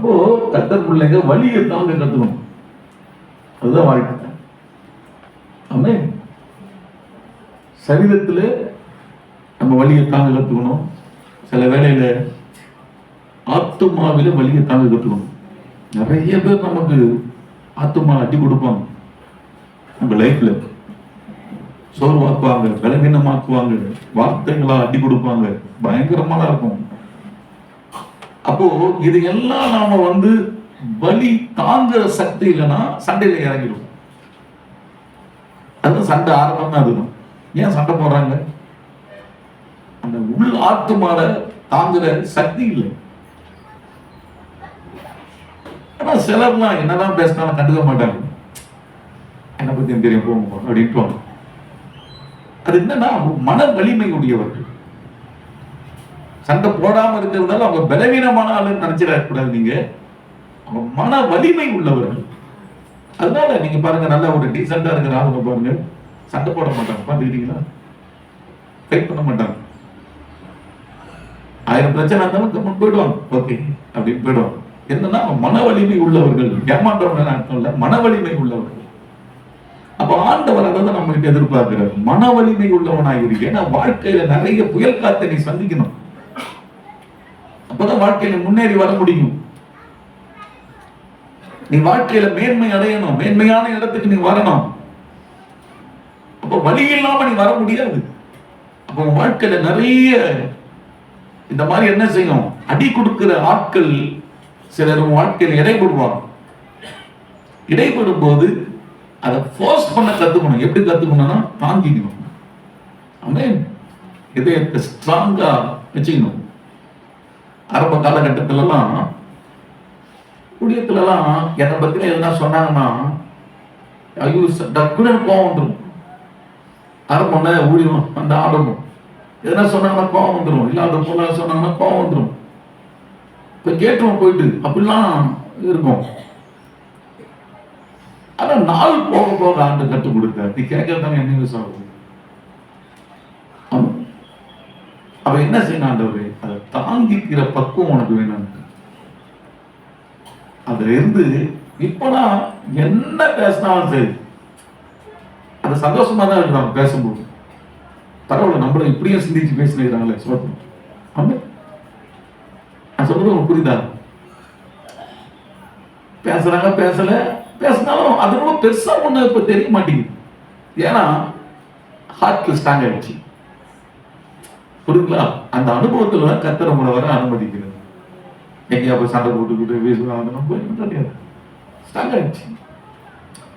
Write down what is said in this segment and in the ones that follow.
அப்போ கர்த்தர் பிள்ளைங்க வலியை தாங்க கத்துக்கணும். அதுதான் வாழ்க்கை. ஆமென். சரீரத்துல நம்ம வலியை தாங்க கத்துக்கணும். சில வேளையில ஆத்துமாவில வலியை தாங்க கத்துக்கணும். நிறைய பேர் நமக்கு ஆத்துமா அடி கொடுப்பாங்க. நம்ம லைஃப்ல சோர்வாக்குவாங்க, பலவீனமாக்குவாங்க, வார்த்தைகளா அடி கொடுப்பாங்க, பயங்கரமா இருக்கும். அப்போ இது எல்லாம் நாம வலி தாங்குற சக்தி இல்லைன்னா சண்டையில இறங்கிடும். அது சண்டை ஆரம்பம் அதுதான். ஏன் சண்டை போடுறாங்க? அந்த உள் ஆத்துமால தாங்குற சக்தி இல்லை. ஆனா சிலர்லாம் என்னதான் பேசினாலும் கண்டுக்க மாட்டாங்க. என்ன பத்தி தெரியும் போங்க அப்படின்ட்டு. அது என்னன்னா மன வலிமை உடையவர்கள். சண்டை போடாம இருக்கிறதால அவங்க பலவீனமான ஆளுன்னு நினைச்சிடக்கூடாது. நீங்க அவங்க மன வலிமை உள்ளவர்கள். அதனால நீங்க பாருங்க, நல்ல ஒரு டீசெண்டா இருக்கிற ஆளுங்க பாருங்க, சண்டை போட மாட்டாங்க. பாத்துக்கிட்டீங்களா? ஃபைட் பண்ண மாட்டாங்க. 1000 பிரச்சனை இருந்தாலும் போயிடுவாங்க. ஓகே அப்படின்னு போயிடுவாங்க. என்னன்னா மன வலிமை உள்ளவர்கள். ஏமாற்றவங்க அர்த்தம் இல்ல, மன வலிமை உள்ளவர்கள். அப்ப ஆண்டவர் அதை நம்ம கிட்ட எதிர்பார்க்கிறார். மன வலிமை உள்ளவனாக இருக்கு. ஏன்னா வாழ்க்கையில நிறைய புயல் காத்தை நீ சந்திக்கணும். அப்பதான் வாழ்க்கையில முன்னேறி வர முடியும். நீ வாழ்க்கையில மேன்மை அடையணும், மேன்மையான இடத்துக்கு நீ வரணும். அப்ப வலி இல்லாம நீ வர முடியாது. அப்ப வாழ்க்கையில நிறைய இந்த மாதிரி என்ன செய்யும், அடி கொடுக்கிற ஆட்கள் சிலர் வாழ்க்கையில இடைபடுவாங்க. இடைபடும் போது அதை ஃபோர்ஸ் பண்ண கத்துக்கணும். எப்படி கத்துக்கணும்னா தாங்கிக்கணும். ஆமென். இதயத்தை ஸ்ட்ராங்கா வச்சுக்கணும். ஆரம்ப காலகட்டத்திலலாம் ஊழியத்துலலாம் என்னை பத்தின எதுனா சொன்னாங்கன்னா ஐயோ டக்குன்னு கோவம் வந்துடும். ஆரம்பம்ல ஊழியம் அந்த ஆடணும். எதுனா சொன்னாங்கன்னா கோவம் வந்துடும். இல்லாத போல சொன்னாங்கன்னா கோவம் வந்துடும். இப்ப கேட்டுவோம் போயிட்டு அப்படிலாம் இருக்கும். ஆனா நாள் போக போக ஆண்டு கற்றுக் கொடுத்த நீ கேட்கறதாங்க என்ன யூஸ் ஆகும். அவ என்ன செய்யணும் ஆண்டவரே, அதை தாங்கிக்கிற பக்குவம் உனக்கு வேணும். அதுல இருந்து இப்பதான் என்ன பேசினாலும் சரி அது சந்தோஷமா தான் இருக்கிறாங்க. பேசும்போது பரவாயில்ல, நம்மள இப்படியே சிந்திச்சு பேசினாங்களே சொல்லணும். நான் சொல்றது உங்களுக்கு புரியுதா? பேசுறாங்க, பேசினாலும் அதோட பெருசா ஒண்ணு இப்ப தெரிய மாட்டேங்குது. ஏன்னா ஹார்ட்ல ஸ்ட்ராங் ஆயிடுச்சு. புரியுங்களா? அந்த அனுபவத்துல தான் கர்த்தர் உங்களை வர அனுமதிக்கிறது. எங்கேயா போய் சண்டை போட்டுக்கிட்டு பேசுவாங்க, ஸ்ட்ராங் ஆயிடுச்சு.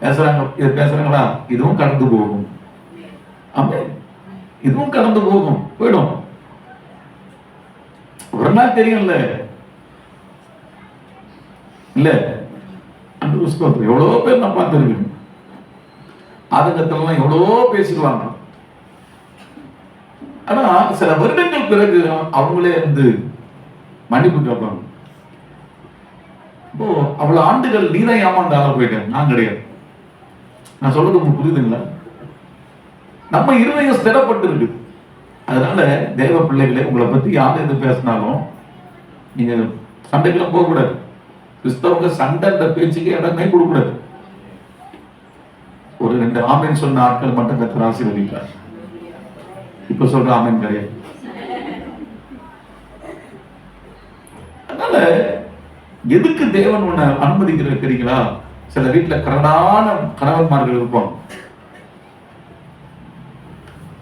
பேசுறாங்க, இது பேசுறாங்களா, இதுவும் கடந்து போகும். ஆமென். இதுவும் கடந்து போகும், போயிடும். ஒரு நாள் தெரியும்ல இல்ல. அந்த புஸ்தகத்துல எவ்வளவோ பேர் நான் பார்த்திருக்கேன். ஆதங்கத்தெல்லாம் எவ்வளவோ பேசிடுவாங்க. ஆனா சில வருடங்கள் பிறகு அவங்களே மன்னிப்பு கேட்பாங்க. இப்போ அவ்வளவு ஆண்டுகள் நீதான் ஏமாந்த ஆள போயிட்டேன், நான் கிடையாது. நான் சொல்றது உங்களுக்கு புரியுதுங்களா? நம்ம இருதயம் ஸ்திரப்பட்டு இருக்கு. அதனால தேவ பிள்ளைகளே, உங்களை பத்தி யாரும் எது பேசினாலும் நீங்க சண்டைக்கெல்லாம் போக கூடாது. கிறிஸ்தவங்க சண்டை பேச்சுக்கு இடமே கொடுக்க கூடாது. ஒரு 2 ஆமென் சொன்ன ஆட்கள் மட்டும் கர்த்தர் ஆசீர்வதிப்பார். இப்ப சொல்ற ஆமென் கிடையாது. அதனால எதுக்கு தேவன் உன்னை அனுமதிக்கிறது தெரியுங்களா? சில வீட்டுல கரடான கணவன்மார்கள் இருப்பாங்க.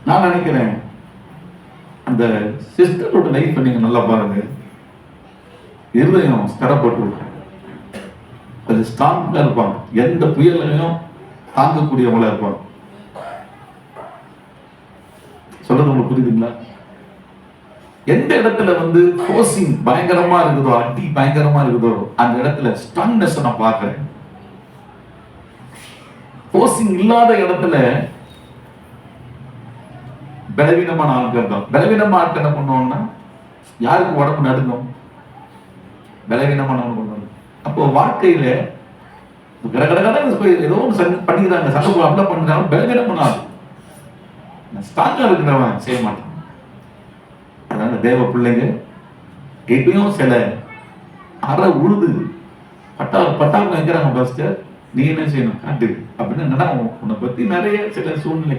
நான் நினைக்கிறேன் அந்த சிஸ்டரோட லைஃப் நீங்க நல்லா பாருங்க. இருதயம் ஸ்திரப்பட்டு அது ஸ்ட்ராங்கா இருப்பாங்க. எந்த புயலையும் தாங்கக்கூடியவங்களா இருப்பாங்க. சொல்றது உங்களுக்கு புரியுதுங்களா? எந்த இடத்துல ஃபோர்சிங் பயங்கரமா இருக்குதோ, அடி பயங்கரமா இருக்குதோ, அந்த இடத்துல ஸ்ட்ராங்னஸ் நான் பார்க்கிறேன். ஃபோர்சிங் இல்லாத இடத்துல பலவீனமான ஆட்கள் தான். பலவீனமான ஆட்கள் என்ன பண்ணுவோம்னா, யாருக்கு உடம்பு நடுங்கும்? பலவீனமானவங்க பண்ணுவாங்க. அப்போ வாழ்க்கையில ஏதோ ஒன்று பண்ணிக்கிறாங்க, சண்டை அப்ளை பண்ணுறாங்க, பலவீனமானாது. ஸ்ட்ராங்கா இருக்கிறவன் செய்ய மாட்டான். அதனால தேவ பிள்ளைங்க எப்பயும் சில அற உழுது பட்டாளம் வைக்கிறாங்க பாஸ்டர், நீ என்ன செய்யணும் காட்டு அப்படின்னு. என்னன்னா உன்னை பத்தி நிறைய சில சூழ்நிலை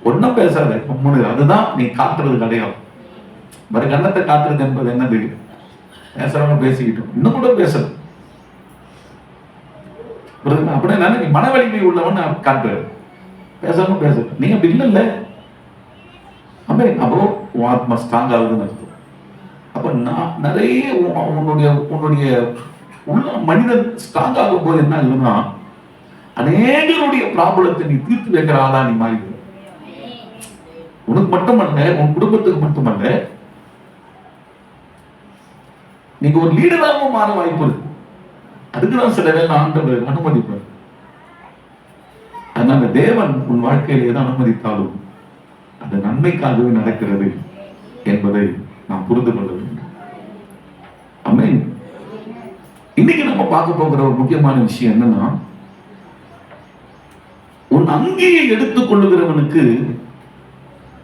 ஒன்னும் பேசாத முன்னு, அதுதான் நீ காட்டுறது கிடையாது. மறு கண்ணத்தை காட்டுறது என்பது என்னது? பேசுறவங்க பேசிக்கிட்டோம், இன்னும் கூட பேசல அப்படின்னா நீ மன வலிமை உள்ளவன் காட்டுற, பேசாம பேச. நீங்க அப்படி இல்ல அப்போ உன் ஆத்மா ஸ்ட்ராங் ஆகுதுன்னு அர்த்தம். அப்ப நான் நிறைய உன்னுடைய உள்ள மனிதன் ஸ்ட்ராங் ஆகும் போது என்ன ஆகுதுன்னா, அநேகருடைய ப்ராப்ளத்தை நீ தீர்த்து வைக்கிற ஆளா நீ மாறிடுற. உனக்கு மட்டுமல்ல, உன் குடும்பத்துக்கு மட்டுமல்ல, நீங்க ஒரு லீடராகவும் மாற வாய்ப்பு இருக்கு. அதுக்குதான் சில வேலை ஆண்டவர் அனுமதிப்பார். அதனால தேவன் உன் வாழ்க்கையில் எதை அனுமதித்தாலும் அது நன்மைக்காகவே நடக்கிறது என்பதை நாம் புரிந்து கொள்ள வேண்டும். ஆமென். இன்னைக்கு நம்ம பார்க்க போகிற ஒரு முக்கியமான விஷயம் என்னன்னா, உன் அங்கியை எடுத்துக் கொள்ளுகிறவனுக்கு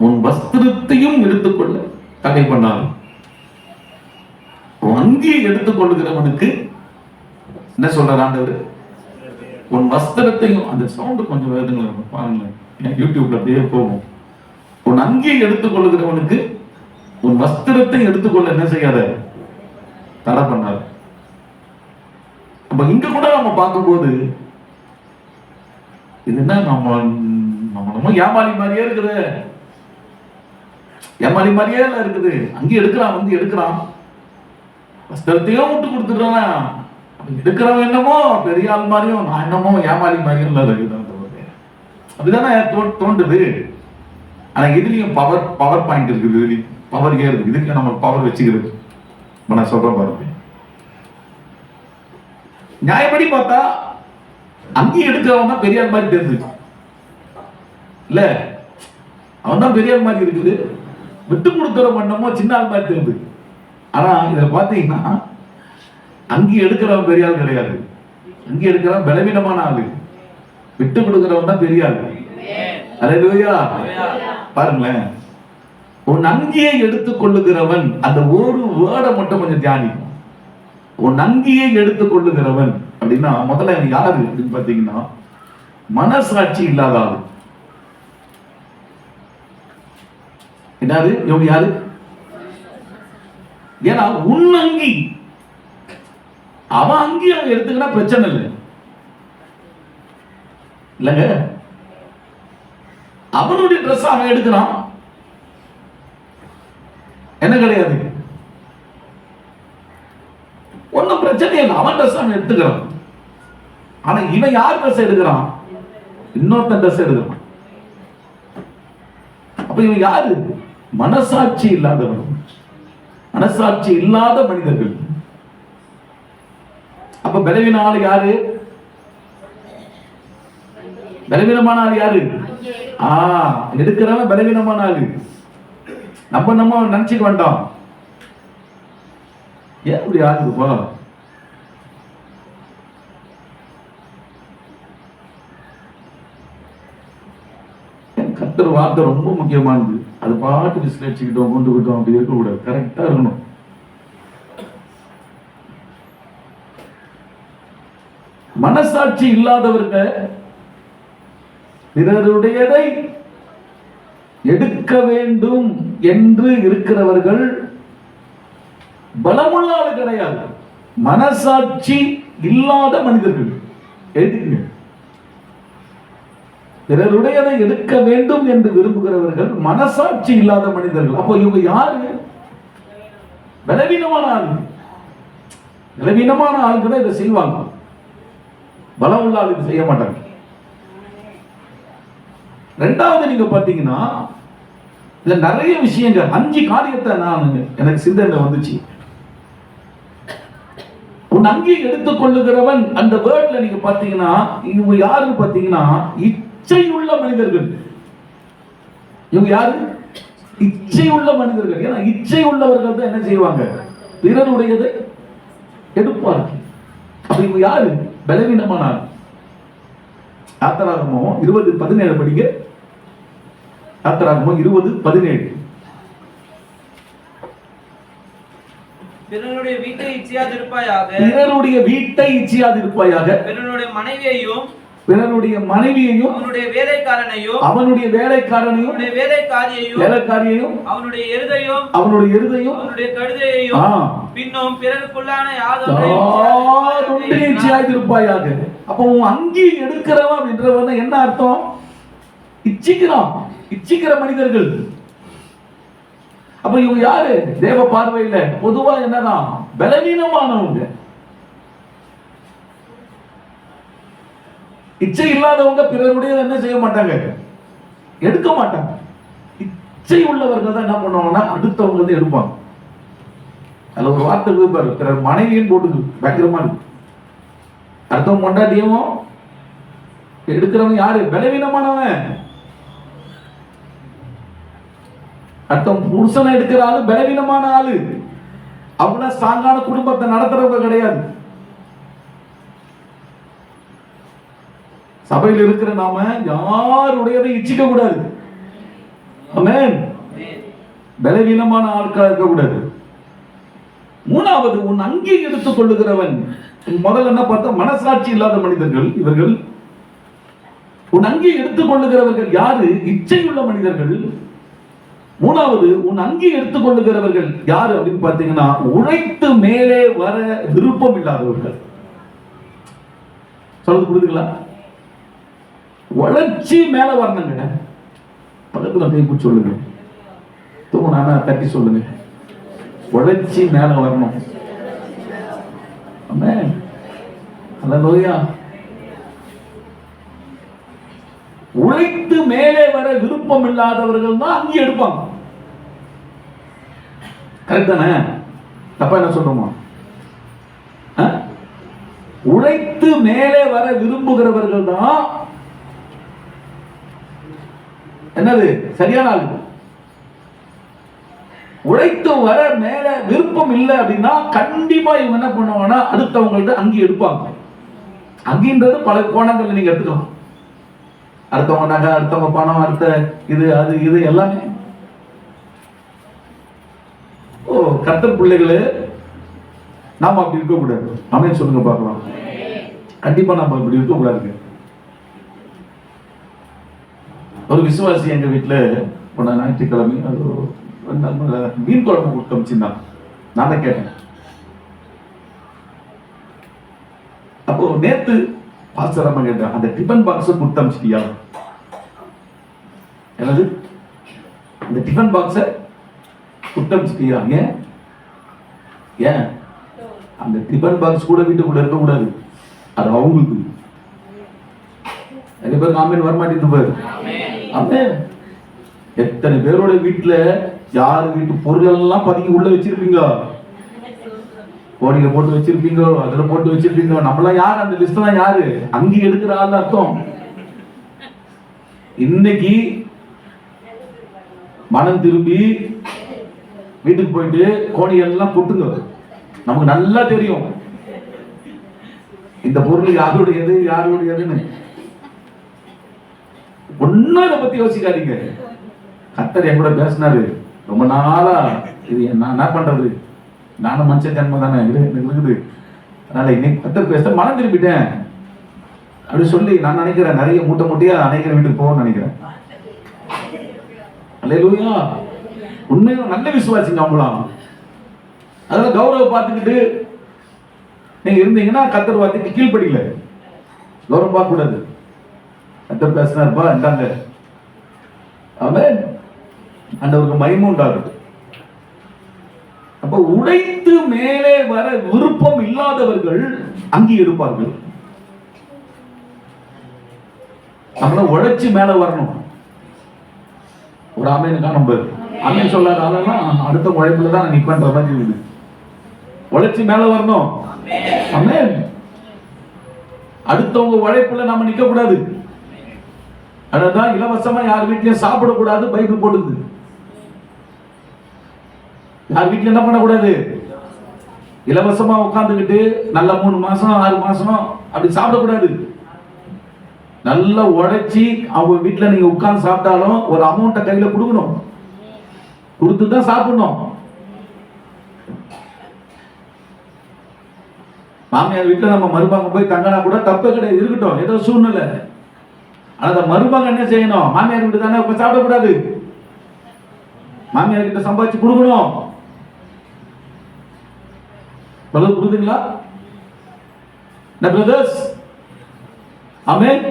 உன் வஸ்திரத்தையும் எடுத்துக்கொள்ள தடை பண்ணார். உன் அங்கியை எடுத்துக் கொள்ளுகிறவனுக்கு என்ன சொல்றார் ஆண்டவர்? உன் வஸ்திரத்தையும். அந்த சவுண்ட் கொஞ்சம் வேதுங்க பாருங்களேன், யூடியூப்ல அப்படியே போகும். உன் அங்கியை எடுத்துக் கொள்ளுகிறவனுக்கு உன் வஸ்திரத்தை எடுத்துக்கொள்ள என்ன செய்யாத தடை பண்ணார். அப்ப இங்க கூட நம்ம பார்க்கும்போது இது என்ன, நம்ம ஏமாளி மாதிரியே இருக்குது, ஏமாளி மாதிரியே இருக்குது. அங்கே எடுக்கிறான், வந்து எடுக்கிறான், வஸ்திரத்தையும் விட்டு கொடுத்துட்டான். எடுக்கிறவன் என்னமோ பெரிய ஆள் மாதிரியும், நான் என்னமோ ஏமாளி மாதிரியும் இல்லை. அப்படிதானே தோன்றுது. ஆனா இதுலயும் பவர் பாயிண்ட் இருக்குது, இதுலயும் பவர் ஏறுது. இதுக்கு நம்ம பவர் வச்சுக்கிறது. நான் சொல்றேன் பாருங்க, நியாயப்படி பார்த்தா அங்கேயும் எடுக்கிறவன் தான் பெரிய ஆள் மாதிரி தெரிஞ்சு இல்ல, அவன் தான் பெரிய ஆள் மாதிரி இருக்குது. விட்டு கொடுக்கிற பண்ணமோ சின்ன ஆள் மாதிரி தெரியுது. ஆனா இதுல பாத்தீங்கன்னா அங்கே எடுக்கிறவன் பெரிய ஆள் கிடையாது. அங்கே எடுக்கிறவன் பலவீனமான ஆளு, விட்டு கொடுக்கிறவன் தான் பெரிய ஆளு. அல்லேலூயா. பாருங்களேன், உன் அங்கியை எடுத்துக் கொள்ளுகிறவன், அந்த ஒரு வேர்டை மட்டும் கொஞ்சம் தியானிக்கும். உன் அங்கியை எடுத்துக் கொள்ளுகிறவன் அப்படின்னா முதல்ல யாரு அப்படின்னு பாத்தீங்கன்னா, மனசாட்சி இல்லாத ஆளு. என்னது இவங்க யாரு? ஏன்னா உன் அங்கி, அவன் அங்கி அவன் எடுத்துக்கினா பிரச்சனை இல்லை இல்லங்க. அவனுடைய ட்ரெஸ் அவன் எடுக்கிறான், என்ன கிடையாது, ஒன்னும் பிரச்சனை இல்லை. அவன் ட்ரெஸ் அவன் எடுத்துக்கிறான். ஆனா இவன் யார் ட்ரெஸ் எடுக்கிறான்? இன்னொருத்தன் ட்ரெஸ் எடுக்கிறான். அப்ப இவன் யாரு? மனசாட்சி இல்லாதவன், மனசாட்சி இல்லாத மனிதர்கள். அப்ப பலவீன ஆள் யாரு? பலவீனமான ஆள் யாரு? எடுக்கிறவன் பலவீனமான ஆளு. நம்ம நினைச்சுக்க வேண்டாம். ஏன் இப்படி ஆகுதுப்பா? கர்த்தர் வார்த்தை ரொம்ப முக்கியமானது. அது பாட்டு விசிலடிச்சுக்கிட்டோம் கொண்டு விட்டோம் அப்படி இருக்கக்கூடாது, கரெக்டா இருக்கணும். மனசாட்சி இல்லாதவர்கள் பிறருடையதை எடுக்க வேண்டும் என்று இருக்கிறவர்கள் பலமுள்ள ஆள் கிடையாது, மனசாட்சி இல்லாத மனிதர்கள். எழுதுங்க, பிறருடையதை எடுக்க வேண்டும் என்று விரும்புகிறவர்கள் மனசாட்சி இல்லாத மனிதர்கள். அப்போ இவங்க யாரு? பலவீனமான ஆள். பலவீனமான ஆளுக்கு தான் இதை செய்வாங்க, பலம் உள்ள ஆள் இதை செய்ய மாட்டாங்க. ரெண்டாவது நீங்க பாத்தீங்கன்னா இதுல நிறைய விஷயங்கள், 5 காரியத்தை நான் எனக்கு சிந்தனை வந்துச்சு. உன் அங்கே எடுத்துக் கொள்ளுகிறவன், அந்த வேர்ட்ல நீங்க பாத்தீங்கன்னா இவங்க யாருன்னு பாத்தீங்கன்னா இச்சையுள்ள மனிதர்கள். இவங்க யாரு? இச்சையுள்ள மனிதர்கள். ஏன்னா இச்சை உள்ளவர்கள் தான் என்ன செய்வாங்க? பிறருடையதை எடுப்பார்கள். அப்ப இவங்க யாரு? பலவீனமான ஆள். யாத்திராகமம் 20:17 படிங்க. யாத்திராகமம் 20:17. பிறனுடைய வீட்டை இச்சியாதிருப்பாயாக. பிறருடைய வீட்டை இச்சியாதிருப்பாயாக. பிறனுடைய மனைவியையும் அவனுடைய வேலைக்காரனையும் அவனுடைய வேலைக்காரியையும் அவனுடைய எருதையும் அவனுடைய கழுதையையும் பின்னும் பிறருக்குள்ளான யாதொன்றையும் இச்சியாதிருப்பாயாக. அப்ப உன் அங்கி எடுக்கிறவன் அப்படின்றவன் என்ன அர்த்தம்? இச்சிக்கிற மனிதர்கள். அப்ப இவங்க யாரு? தேவ பார்வையில பொதுவா என்னதான்? பலவீனமானவங்க. இச்சை இல்லாதவங்க பிறருடைய என்ன செய்ய மாட்டாங்க, எடுக்க மாட்டாங்க. இச்சை உள்ளவர்கள் தான் என்ன பண்ணுவாங்கன்னா அடுத்தவங்க எடுப்பாங்க. அதுல ஒரு வார்த்தை பாரு, பிறர் மனைவியும் போட்டுது பயங்கரமா இருக்கு. அடுத்தவங்க கொண்டாட்டியும் எடுக்கிறவன் யாரு? பலவீனமானவன். அடுத்தவன் புருஷனை எடுக்கிற ஆளு பலவீனமான ஆளு. அவங்கள ஸ்ட்ராங்கான குடும்பத்தை நடத்துறவங்க கிடையாது. சபையில் இருக்கிற நாம யாருடையதை இச்சிக்க கூடாது. ஆமென். பலவீனமான ஆட்களா இருக்க கூடாது. மூணாவது, உன் அங்கி எடுத்துக் கொள்ளுகிறவன். முதல்ல என்ன பார்த்தா, மனசாட்சி இல்லாத மனிதர்கள் இவர்கள். உன் அங்கி எடுத்துக் கொள்ளுகிறவர்கள் யாரு? இச்சையுள்ள மனிதர்கள். மூணாவது, உன் அங்கி எடுத்துக் கொள்ளுகிறவர்கள் யாரு அப்படின்னு பார்த்தீங்கன்னா, உழைத்து மேலே வர விருப்பம் இல்லாதவர்கள். சொல்றது புரியுதுங்களா? உழைச்சி மேல வரணுங்க. பக்கத்துல கை சொல்லுங்க, தூணானா தட்டி சொல்லுங்க. உழைச்சி மேல வரணும். அல்லேலூயா. உழைத்து மேலே வர விருப்பம் இல்லாதவர்கள் தான் அங்கி எடுப்பாங்க. கரெக்ட் தானே? தப்பா என்ன சொல்றோமா? உழைத்து மேலே வர விரும்புகிறவர்கள் தான் என்னது சரியான ஆளு. உழைத்து வர மேல விருப்பம் இல்லை அப்படின்னா கண்டிப்பா இவங்க என்ன பண்ணுவாங்கன்னா அடுத்தவங்கள்ட்ட அங்கி எடுப்பாங்க. அங்கின்றது பல கோணங்கள் நீங்க எடுத்துக்கலாம். அடுத்தவங்க நகை, அடுத்தவங்க பணம், அடுத்த இது அது இது எல்லாமே. கர்த்தர் பிள்ளைகளே, நாம அப்படி இருக்கக்கூடாது. ஆமென் சொல்லுங்க பார்க்கலாம். கண்டிப்பா நம்ம இப்படி இருக்கக்கூடாது. ஒரு விசுவாசி எங்க வீட்டுல போன ஞாயிற்றுக்கிழமை அது மீன் குழம்பு கொடுத்து அமைச்சிருந்தாங்க. நான் தான் கேட்டேன். அப்போ நேத்து பாஸ்டர் அம்மா கேட்டேன், அந்த டிஃபன் பாக்ஸ் கொடுத்து அமைச்சிட்டியா? என்னது? அந்த டிஃபன் பாக்ஸ கொடுத்து அமைச்சிட்டியா? ஏன் அந்த டிஃபன் பாக்ஸ் கூட வீட்டுக்குள்ள இருக்க கூடாது. அது அவங்களுக்கு. நிறைய பேருக்கு ஆமீன் வரமாட்டேங்குது பாரு. ஆமென். எத்தனை பேரோட வீட்டுல யாரு வீட்டு பொருள் எல்லாம் பதுக்கி உள்ள வச்சிருப்பீங்க, கோடியில போட்டு வச்சிருப்பீங்க, அதுல போட்டு வச்சிருப்பீங்க. நம்மளாம் யாரு? அந்த லிஸ்ட்லாம் யாரு? அங்கி எடுக்கிற ஆள் அர்த்தம். இன்னைக்கு மனம் திரும்பி வீட்டுக்கு போயிட்டு கோடியெல்லாம் கொட்டுங்க. நமக்கு நல்லா தெரியும் இந்த பொருள் யாருடையது யாருடையதுன்னு. ஒன்னும் இதை பத்தி யோசிக்காதீங்க. கர்த்தர் என் கூட பேசினாரு ரொம்ப நாளா. இது நான் என்ன பண்றது, நானும் மனுஷ ஜன்மம் தானே இருக்குது. அதனால இன்னைக்கு கர்த்தர் பேச மனம் திரும்பிட்டேன் அப்படி சொல்லி நான் நினைக்கிறேன். நிறைய மூட்டை மூட்டையா அனைக்கிற வீட்டுக்கு போகணும்னு நினைக்கிறேன். அல்லேலூயா. உண்மையில நல்ல விசுவாசிங்க அவங்களாம். அதெல்லாம் கௌரவம் பார்த்துக்கிட்டு நீங்க இருந்தீங்கன்னா கர்த்தர் வார்த்தைக்கு கீழ்ப்படிக்கல. கௌரவம் பார்க்க கூடாது. கர்த்தர் பேசினார்ப்பா இந்தாங்க. ஆமென். ஆண்டவருக்கு மகிமை உண்டாகுது. அப்ப உழைத்து மேலே வர விருப்பம் இல்லாதவர்கள் அங்கி எடுப்பார்கள். நம்மள உழைச்சு மேல வரணும். ஒரு ஆமேனுக்கா நம்ம ஆமேன் சொல்லாத ஆளெல்லாம் அடுத்த உழைப்புல தான் நான் நிற்பேன்ற மாதிரி இருக்குது. உழைச்சு மேல வரணும். ஆமென். அடுத்தவங்க உழைப்புல நம்ம நிக்க கூடாது. அதான் இலவசமா யார் வீட்லயும் சாப்பிடக்கூடாது பைபிள் போடுது. யார் வீட்டுல என்ன பண்ணக்கூடாது? இலவசமா உட்காந்துக்கிட்டு நல்ல 3 மாசம் 6 மாசம் அப்படி சாப்பிடக்கூடாது. நல்லா உழைச்சி அவங்க வீட்டுல நீங்க உட்கார்ந்து சாப்பிட்டாலும் ஒரு அமௌண்ட்டை கையில கொடுக்கணும். கொடுத்துதான் சாப்பிடணும். மாமியார் வீட்டுல நம்ம மருமகன் போய் தங்கினா கூட தப்பு கிடையாது, இருக்கட்டும், ஏதோ சூழ்நிலை. ஆனா அந்த மருமகன் என்ன செய்யணும்? மாமியார் வீட்டு தானே இப்ப சாப்பிடக்கூடாது, மாமியார் கிட்ட சம்பாதிச்சு கொடுக்கணும். புரியுதுங்களா பிரதர்ஸ்? ஆமென்,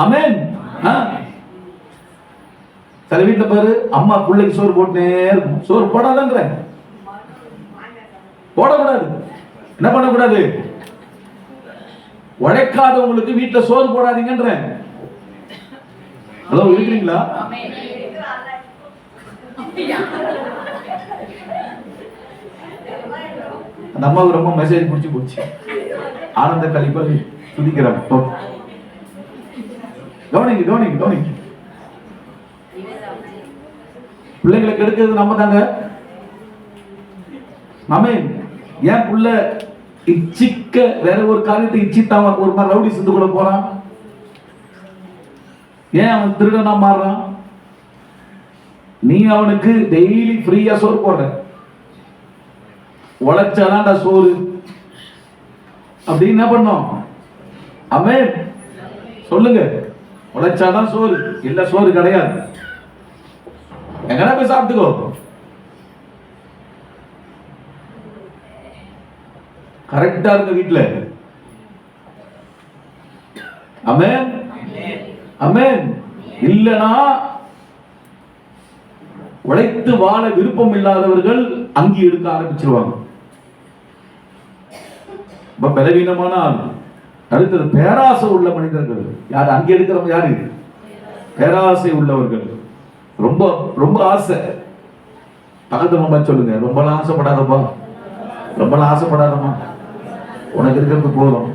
ஆமென். சில வீட்டுல பாரு, அம்மா பிள்ளைக்கு சோறு போட்டுனே இருக்கும். சோறு போடாதன்ற, போடக்கூடாது. என்ன பண்ணக்கூடாது? உழைக்காதவங்களுக்கு வீட்டுல சோறு போடாதீங்கன்ற. ஹலோ, இருக்கிறீங்களா? அந்த அம்மாவுக்கு ரொம்ப மெசேஜ் பிடிச்சி போச்சு, ஆனந்த கழிப்பா துதிக்கிறாங்க. கவனிங்க கவனிங்க கவனிங்க. பிள்ளைங்களை கெடுக்கிறது நம்ம தாங்க. ஆமென். ஏன் புள்ள இச்சிக்க வேற ஒரு காரியத்தை இச்சித்தான் ஒரு மாதிரி ரவுடி சிந்துக்குள்ள போறான்? ஏன் அவன் திருடனா மாறுறான்? நீ அவனுக்கு டெய்லி ஃப்ரீயா சோறு போடுற, உழைச்சாதான்டா சோறு அப்படின்னு என்ன பண்ணோம்? ஆமென் சொல்லுங்க. உழைச்சாதான் சோறு, இல்ல சோறு கிடையாது. எங்கடா போய் சாப்பிட்டுக்கோ. கரெக்டா இருக்க வீட்டுல. ஆமென், ஆமென். இல்லனா உழைத்து வாழ விருப்பம் இல்லாதவர்கள் அங்கி எடுக்க ஆரம்பிச்சிருவாங்க. பலவீனமான ஆள். அடுத்தது பேராசை உள்ள மனிதர்கள். யார் அங்கே எடுக்கிறவங்க? யாரு? பேராசை உள்ளவர்கள். ரொம்ப ரொம்ப ஆசை. பக்கத்துல சொல்லுங்க, ரொம்ப ஆசைப்படாதப்பா, ரொம்ப ஆசைப்படாதம்மா, உனக்கு இருக்கிறது போதும்.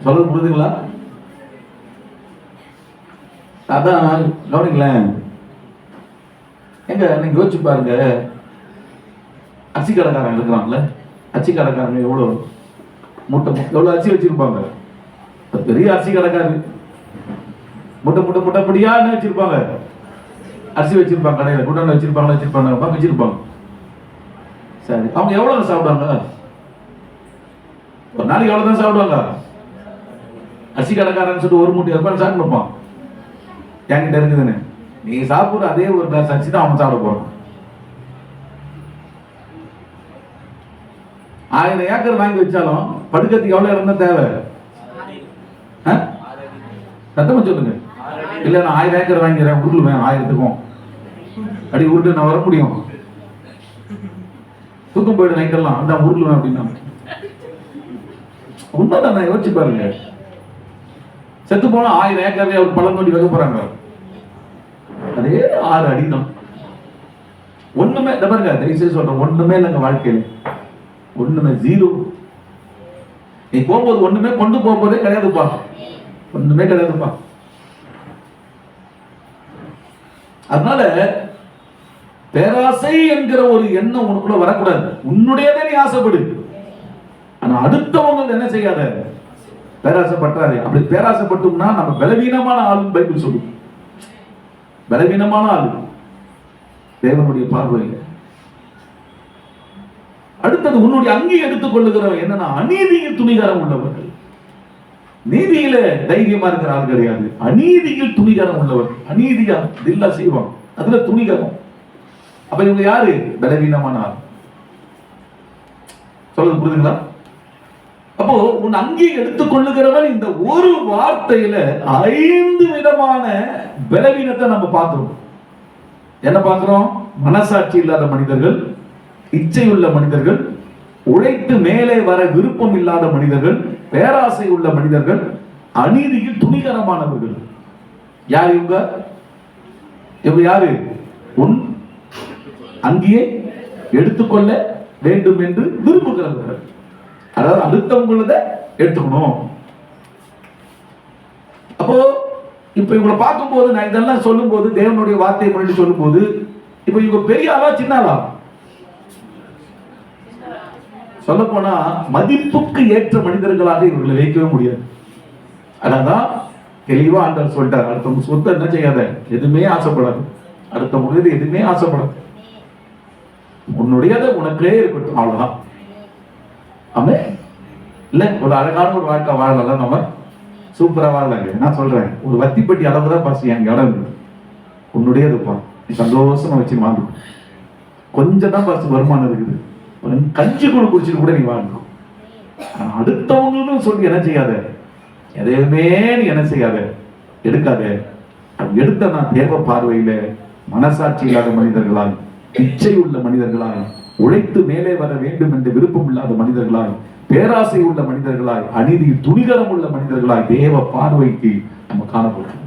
சொல்றது புரியுதுங்களா? அதான் கவனிங்களேன். எங்க நீங்க யோசிச்சு பாருங்க, அரிசி கடைக்காரங்க இருக்கிறாங்கல்ல, அரிசி கடைக்காரங்க எவ்வளவு மூட்டை எவ்வளவு அரிசி வச்சிருப்பாங்க. பெரிய அரிசி கடைக்காரு முட்டை முட்டை முட்டைப்படியா என்ன வச்சிருப்பாங்க? அரிசி வச்சிருப்பாங்க, கடையில குண்டான வச்சிருப்பாங்க. சரி, அவங்க எவ்வளவு சாப்பிடுவாங்க? ஒரு நாளைக்கு எவ்வளவுதான் சாப்பிடுவாங்க? அரிசி கடைக்காரன்னு சொல்லிட்டு ஒரு மூட்டை எவ்வளவு சாப்பிட்டுப்பான். என்கிட்ட இருக்குதுன்னு நீ சாப்பிடுற அதே ஒரு கிளாஸ் அரிசி தான் அவன் சாப்பிட போறான். 1000 ஏக்கர் வாங்கி வச்சாலும் படுக்கிறதுக்கு எவ்வளவு இடம் தான் தேவை? சத்தமா சொல்லுங்க. இல்ல நான் 1000 ஏக்கர் வாங்கிறேன், உருளுவேன் 1000த்துக்கும் அடி உருட்டு நான் வர முடியும். தூக்கம் போயிடு நைட்டெல்லாம் அந்த உருளுவேன் அப்படின்னா உண்மைதான். நான் யோசிச்சு பாருங்க, செத்து போனா 1000 ஏக்கர்ல ஒரு பழம் தோண்டி வைக்க போறாங்க. அதே 6 அடி தான். ஒண்ணுமே பாருங்க, தயவுசெய்து சொல்றேன், ஒண்ணுமே இல்லைங்க வாழ்க்கையில. ஒண்ணுமே ஜீரோ. நீ போகும்போது ஒண்ணுமே கொண்டு போகும்போதே கிடையாதுப்பா, ஒண்ணுமே கிடையாதுப்பா. அதனால பேராசை என்கிற ஒரு எண்ணம் உனக்குள்ள வரக்கூடாது. உன்னுடையதே நீ ஆசைப்படு, ஆனா அடுத்தவங்க என்ன செய்யாத, பேராசைப்பட்டாரு. அப்படி பேராசைப்பட்டோம்னா நம்ம பலவீனமான ஆளுன்னு பைபிள் சொல்லுது. பலவீனமான ஆளு தேவனுடைய பார்வையில். அடுத்தது உன்னுடைய அங்கி எடுத்துக் கொள்ளுகிறவன் என்னன்னா அநீதியில் துணிகரம் உள்ளவர்கள். நீதியில தைரியமா இருக்கிற ஆள் கிடையாது, அநீதியில் துணிகரம் உள்ளவர். அநீதியா தில்லா செய்வான், அதுல துணிகரம். அப்ப இவங்க யாரு? பலவீனமான ஆள். சொல்றது புரியுதுங்களா? அப்போ உன் அங்கி எடுத்துக் கொள்ளுகிறவன் இந்த ஒரு வார்த்தையில 5 விதமான பலவீனத்தை நம்ம பார்க்கிறோம். என்ன பார்க்கிறோம்? மனசாட்சி இல்லாத மனிதர்கள், இச்சையுள்ள மனிதர்கள், உழைத்து மேலே வர விருப்பம் இல்லாத மனிதர்கள், பேராசை உள்ள மனிதர்கள், அநீதியில் துணிகரமானவர்கள். யார் இவங்க? இவங்க யாரு? உன் அங்கேயே எடுத்துக்கொள்ள வேண்டும் என்று விரும்புகிறவர்கள். அதாவது அடுத்தவங்களத எடுத்துக்கணும். அப்போ இப்ப இவங்களை பார்க்கும் போது, நான் இதெல்லாம் சொல்லும் போது, தேவனுடைய வார்த்தையை முன்னாடி சொல்லும் போது, இப்ப இவங்க பெரிய ஆளா சின்ன ஆளா? சொல்ல போனா மதிப்புக்கு ஏற்ற மனிதர்களாக இவர்களை வைக்கவே முடியாது. அதான் தெளிவா ஆண்டவர் சொல்லிட்டார், அடுத்தவங்க சொத்தை என்ன செய்யாத, எதுவுமே ஆசைப்படாது, அடுத்த முடிவு எதுவுமே ஆசைப்படாது. உன்னுடையதை உனக்கே இருக்கட்டும், அவ்வளவுதான். ஆமே இல்ல, ஒரு அழகான ஒரு வாழ்க்கை வாழலாம், நம்ம சூப்பரா வாழலாங்க. நான் சொல்றேன், ஒரு வத்திப்பட்டி அளவுதான் பசி எங்க இடம் இருக்கு, உன்னுடையதுப்பா, நீ சந்தோஷமா வச்சு வாங்க. கொஞ்சம் தான் பஸ் வருமானம் இருக்குது, கஞ்சி கூட குடிச்சிட்டு கூட நீ வாங்கணும். அடுத்தவங்களும் சொல்லி என்ன செய்யாத, எதையுமே நீ என்ன செய்யாத, எடுக்காத. எடுத்த நான் தேவ பார்வையில மனசாட்சி இல்லாத மனிதர்களாய், இச்சை உள்ள மனிதர்களாய், உழைத்து மேலே வர வேண்டும் என்று விருப்பம் இல்லாத மனிதர்களாய், பேராசை உள்ள மனிதர்களாய், அநீதி துணிகரம் உள்ள மனிதர்களாய் தேவ பார்வைக்கு நம்ம காணப்படுறோம்.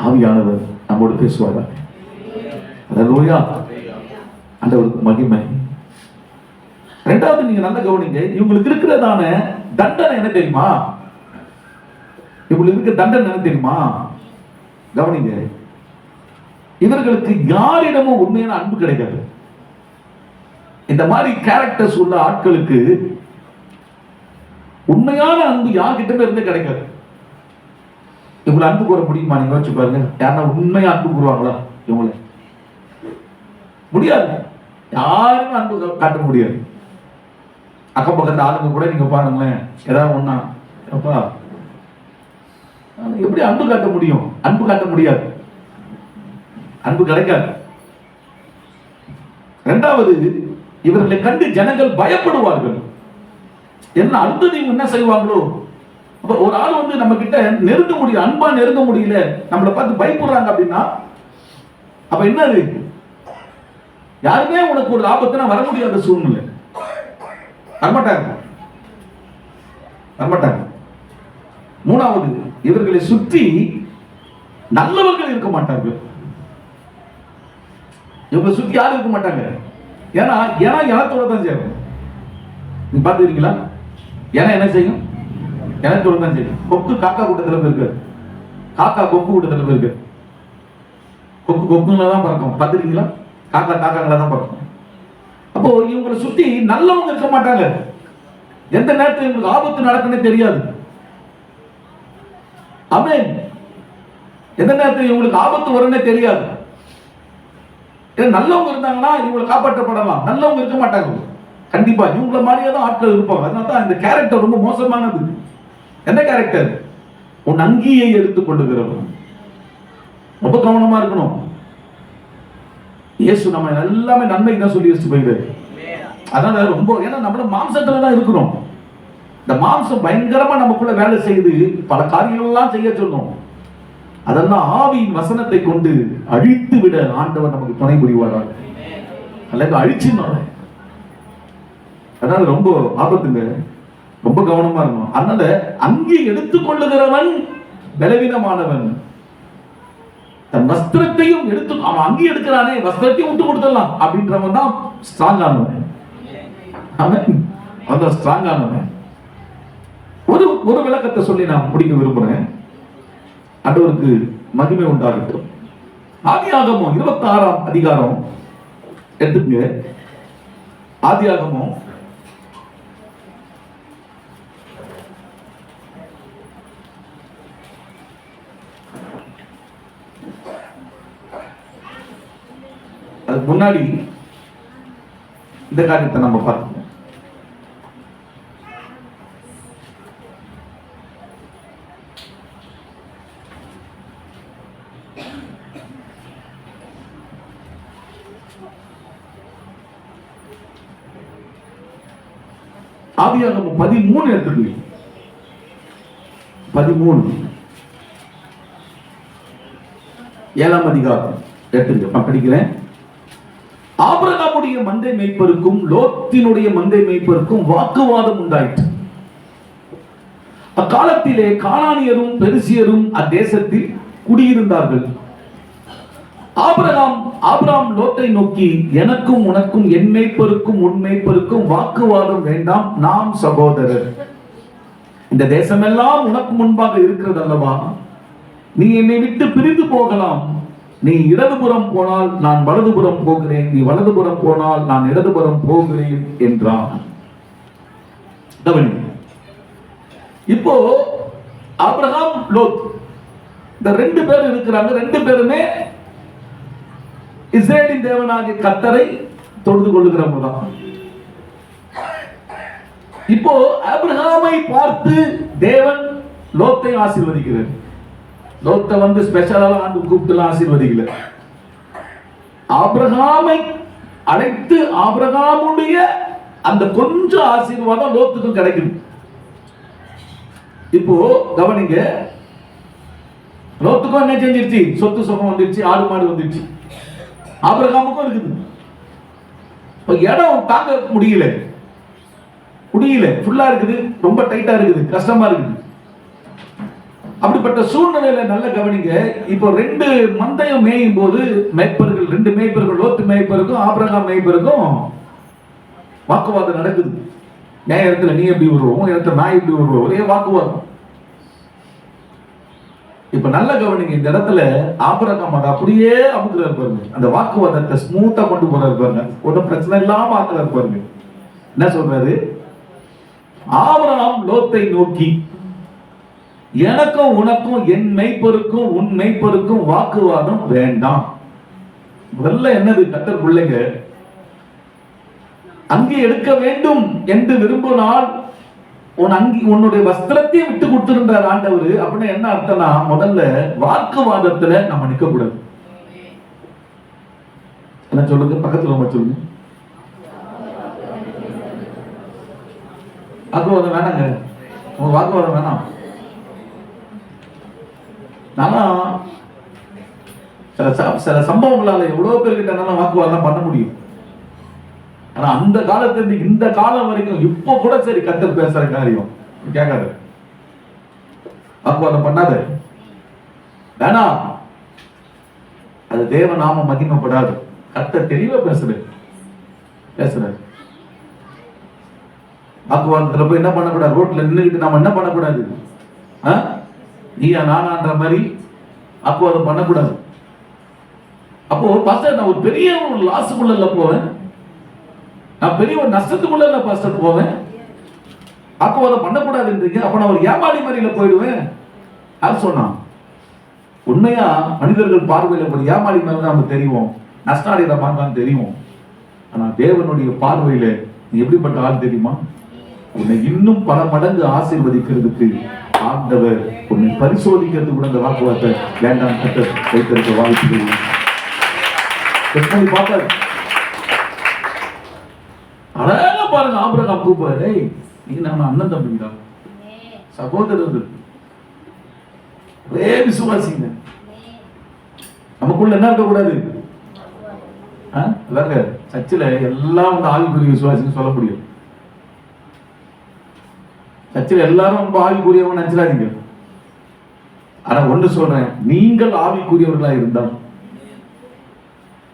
ஆவியானவர் நம்மோடு பேசுவாரா? அல்லேலூயா, ஆண்டவருக்கு மகிமை. இரண்டாவது, நீங்க நல்ல கவனிங்க, இவங்களுக்கு இருக்கிறதான தண்டனை என்ன தெரியுமா? இவங்களுக்கு இருக்க தண்டனை என்ன தெரியுமா? கவனிங்க, இவர்களுக்கு யாரிடமும் உண்மையான அன்பு கிடைக்காது. இந்த மாதிரி கேரக்டர்ஸ் உள்ள ஆட்களுக்கு உண்மையான அன்பு யார்கிட்டமே இருந்து கிடைக்காது. இவங்களை அன்பு கூற முடியுமா? நீங்க யோசிச்சு பாருங்க, யாரா உண்மையா அன்பு கூறுவாங்களா? இவங்களை முடியாது, யாரும் அன்பு காட்ட முடியாது. அக்கம் பக்கத்து ஆளுங்க கூட நீங்க பாருங்களேன், ஏதாவது ஒண்ணா அப்பா எப்படி அன்பு காட்ட முடியும்? அன்பு காட்ட முடியாது, அன்பு கிடைக்காது. இரண்டாவது, இவர்களை கண்டு ஜனங்கள் பயப்படுவார்கள். என்ன அடுத்தது இவங்க என்ன செய்வாங்களோ? ஒரு ஆள் வந்து நம்ம கிட்ட நெருங்க முடியல, அன்பா நெருங்க முடியல, நம்மளை பார்த்து பயப்படுறாங்க அப்படின்னா அப்ப என்ன இருக்கு? யாருமே உனக்கு ஒரு ஆபத்துனா வர முடியாத சூழ்நிலை, வரமாட்டாங்க. மூணாவது, இவர்களை சுற்றி நல்லவர்கள் இருக்க மாட்டார்கள். இவங்களை சுற்றி யாரும் இருக்க மாட்டாங்க. ஏன்னா இனத்தோட தான் செய்யும். நீங்க பாத்துக்கிறீங்களா? ஏன்னா என்ன செய்யும்? இனத்தோட தான் செய்யும். கொக்கு காக்கா கூட்டத்தில் இருக்கு, காக்கா கொக்கு கூட்டத்தில் இருக்கு. கொக்கு கொக்குங்களா தான் பறக்கும், பாத்துக்கிறீங்களா? காக்கா காக்காங்களா தான் பறக்கும். அப்போ இவங்களை சுத்தி நல்லவங்க இருக்க மாட்டாங்க. எந்த நேரத்தில் இவங்களுக்கு ஆபத்து நடக்குன்னு தெரியாது. ஆமென். எந்த நேரத்தில் இவங்களுக்கு ஆபத்து வரும்னே தெரியாது. நல்லவங்க இருந்தாங்கன்னா இவங்களை காப்பாற்றப்படலாம், நல்லவங்க இருக்க மாட்டாங்க. கண்டிப்பா இவங்கள மாதிரியே தான் ஆட்கள் இருப்பாங்க. அதனால தான் இந்த கேரக்டர் ரொம்ப மோசமானது. எந்த கேரக்டர்? உன் அங்கியை எடுத்துக் கொள்ளுகிறவன். ரொம்ப கவனமா இருக்கணும். இயேசு நம்ம எல்லாமே நன்மைக்கு தான் சொல்லி வச்சு போயிடுது. அதனால ரொம்ப, ஏன்னா நம்மள மாம்சத்துல தான் இருக்கிறோம். இந்த மாம்சம் பயங்கரமா நமக்குள்ள வேலை செய்து பல காரியங்கள் எல்லாம் செய்ய சொன்னோம். அதெல்லாம் ஆவியின் வசனத்தை கொண்டு அழித்து விட ஆண்டவர் நமக்கு துணை புரிவாராக. அல்லது அழிச்சுனால. அதனால ரொம்ப ஆபத்துங்க, ரொம்ப கவனமா இருக்கணும். அதனால அங்கே எடுத்துக்கொள்ளுகிறவன் பலவீனமானவன். தன் வஸ்திரத்தையும் எடுத்து, அவன் அங்கே எடுக்கிறானே, வஸ்திரத்தையும் விட்டு கொடுத்துடலாம் அப்படின்றவன் தான் ஸ்ட்ராங் ஆனவன். அவன் ஸ்ட்ராங் ஆனவன். ஒரு விளக்கத்தை சொல்லி நான் முடிக்க விரும்புறேன். ஆண்டவருக்கு மகிமை உண்டாகட்டும். ஆதியாகமம் 26ஆம் அதிகாரம் எடுத்துங்க. ஆதியாகமம் அதுக்கு முன்னாடி இந்த காரியத்தை நம்ம பார்க்கணும். ஆதியாகமம் 13 எடுத்துக்கோங்க. 13 7ஆம் அதிகாரம் எடுத்துங்க. படிக்கிறேன். ஆபிரகாமுடைய மந்தை மேய்ப்பருக்கும் லோத்தினுடைய மந்தை மேய்ப்பருக்கும் வாக்குவாதம் உண்டாயிற்று. அக்காலத்திலே கானானியரும் பெரிசியரும் அத்தேசத்தில் குடியிருந்தார்கள். ஆபிரகாம் லோத்தை நோக்கி, எனக்கும் உனக்கும் என் மேய்ப்பருக்கும் உன் மேய்ப்பருக்கும் வாக்குவாதம் வேண்டாம், நாம் சகோதரர். இந்த தேசமெல்லாம் உனக்கு முன்பாக இருக்கிறது அல்லவா? நீ என்னை விட்டு பிரிந்து போகலாம். நீ இடதுபுறம் போனால் நான் வலதுபுறம் போகிறேன், நீ வலதுபுறம் போனால் நான் இடதுபுறம் போகிறேன் என்றான். இப்போ ஆபிரகாம் லோத் இந்த ரெண்டு பேர் இருக்கிறாங்க. ரெண்டு பேருமே இஸ்ரேலின் தேவனாகிய கர்த்தரை தொழுது கொள்ளுகிறவங்க தான். இப்போ ஆபிரகாமை பார்த்து தேவன் லோத்தை ஆசீர்வதிக்கிறார். லோத்தை வந்து ஸ்பெஷலா ஆண்டு கூப்பிட்டு ஆசீர்வதிக்கல. ஆபிரகாமை அழைத்து ஆபிரகாமுடைய அந்த கொஞ்சம் ஆசீர்வாதம் லோத்துக்கும் கிடைக்குது. இப்போ கவனிங்க, லோத்துக்கும் என்ன செஞ்சிருச்சு? சொத்து சுகம் வந்துருச்சு, ஆடு மாடு வந்துருச்சு. ஆபிரகாமுக்கும் இருக்குது. இப்போ இடம் தாங்க முடியல, ஃபுல்லா இருக்குது, ரொம்ப டைட்டா இருக்குது, கஷ்டமா இருக்குது. அப்படிப்பட்ட சூழ்நிலையில நல்ல கவனிங்க. இப்போ 2 மந்தையும் மேயும் போது மேய்ப்பர்கள், 2 மேய்ப்பர்கள், லோத்து மேய்ப்பருக்கும் ஆபிரகாம் மேய்ப்பருக்கும் வாக்குவாதம் நடக்குது. என் இடத்துல நீ எப்படி வருவோம், உன் இடத்துல நான் எப்படி வருவோம், ஒரே வாக்குவாதம். இப்ப நல்ல கவனிங்க, இந்த இடத்துல ஆபிரகாம் அதை அப்படியே அமுக்குறாரு பாருங்க. அந்த வாக்குவாதத்தை ஸ்மூத்தா கொண்டு போறாரு பாருங்க, ஒன்றும் பிரச்சனை இல்லாம ஆக்குறாரு பாருங்க. என்ன சொல்றாரு? ஆபிரகாம் லோத்தை நோக்கி, எனக்கும் உனக்கும் என் மெய்ப்பருக்கும் உன் மெய்ப்பருக்கும் வாக்குவாதம் வேண்டாம். முதல்ல என்னது? கர்த்தர் பிள்ளைங்க அங்கே எடுக்க வேண்டும் என்று விரும்பினால் உன்னுடைய வஸ்திரத்தை விட்டு கொடுத்திருந்தார் ஆண்டவர். அப்படின்னா என்ன அர்த்தம்னா, முதல்ல வாக்குவாதத்துல நம்ம நிக்க கூடாது. என்ன சொல்லுங்க? பக்கத்துல நம்ம சொல்லுங்க. வாக்குவாதம் வேணாங்க, உங்க வாக்குவாதம் வேணாம். நானா சில சம்பவங்களால எவ்வளவு பேர்கிட்ட வாக்குவாதம் பண்ண முடியும். ஆனா அந்த காலத்துல இந்த காலம் வரைக்கும் இப்ப கூட சரி, கர்த்தர் பேசுற காரியம் கேட்காத, வாக்குவாதம் பண்ணாத, வேணாம். அது தேவ நாம மகிமைப்படாது. கர்த்தர் தெளிவா பேசுறாரு. வாக்குவாதத்துல போய் என்ன பண்ணக்கூடாது? ரோட்ல நின்றுகிட்டு நம்ம என்ன பண்ணக்கூடாது? நீயா நானான்ற மாதிரி வாக்குவாதம் பண்ணக்கூடாது. அப்போ பாஸ்டர், நான் ஒரு பெரிய லாஸுக்குள்ள போவேன், நான் பெரிய ஒரு நஷ்டத்துக்குள்ள பாஸ்டர் போவேன், வாக்குவாதம் பண்ணக்கூடாதுன்றீங்க. அப்ப நான் ஒரு ஏமாளி மாதிரில போயிடுவேன். யார் சொன்னா? உண்மையா மனிதர்கள் பார்வையில ஒரு ஏமாளி மாதிரி தான் நமக்கு தெரியும், நஷ்டாடிற மாதிரி தான் தெரியும். ஆனா தேவனுடைய பார்வையில நீ எப்படிப்பட்ட ஆள் தெரியுமா? உன்னை இன்னும் பல மடங்கு ஆசீர்வதிக்கிறதுக்கு ஆண்டவர் உன்னை பரிசோதிக்கிறது கூட அந்த வாக்குவாதத்தை வேண்டாம் கர்த்தர் வைத்திருக்க வாய்ப்பு பார்த்தாரு. அழகா பாருங்க, ஆபிரகாம் கூப்பிடுறாரு, நீங்க நம்ம அண்ணன் தம்பிங்க, சகோதரர்கள், ஒரே விசுவாசிங்க. நமக்குள்ள என்ன இருக்கக்கூடாது? சர்ச்சில் எல்லாம் வந்து ஆவிக்குரிய விசுவாசின்னு சொல்ல முடியும். சர்ச்சில் எல்லாரும் ரொம்ப ஆவிக்குரியவங்க நினைச்சிடாதீங்க. ஆனா ஒண்ணு சொல்றேன், நீங்கள் ஆவிக்குரியவர்களா இருந்தால்,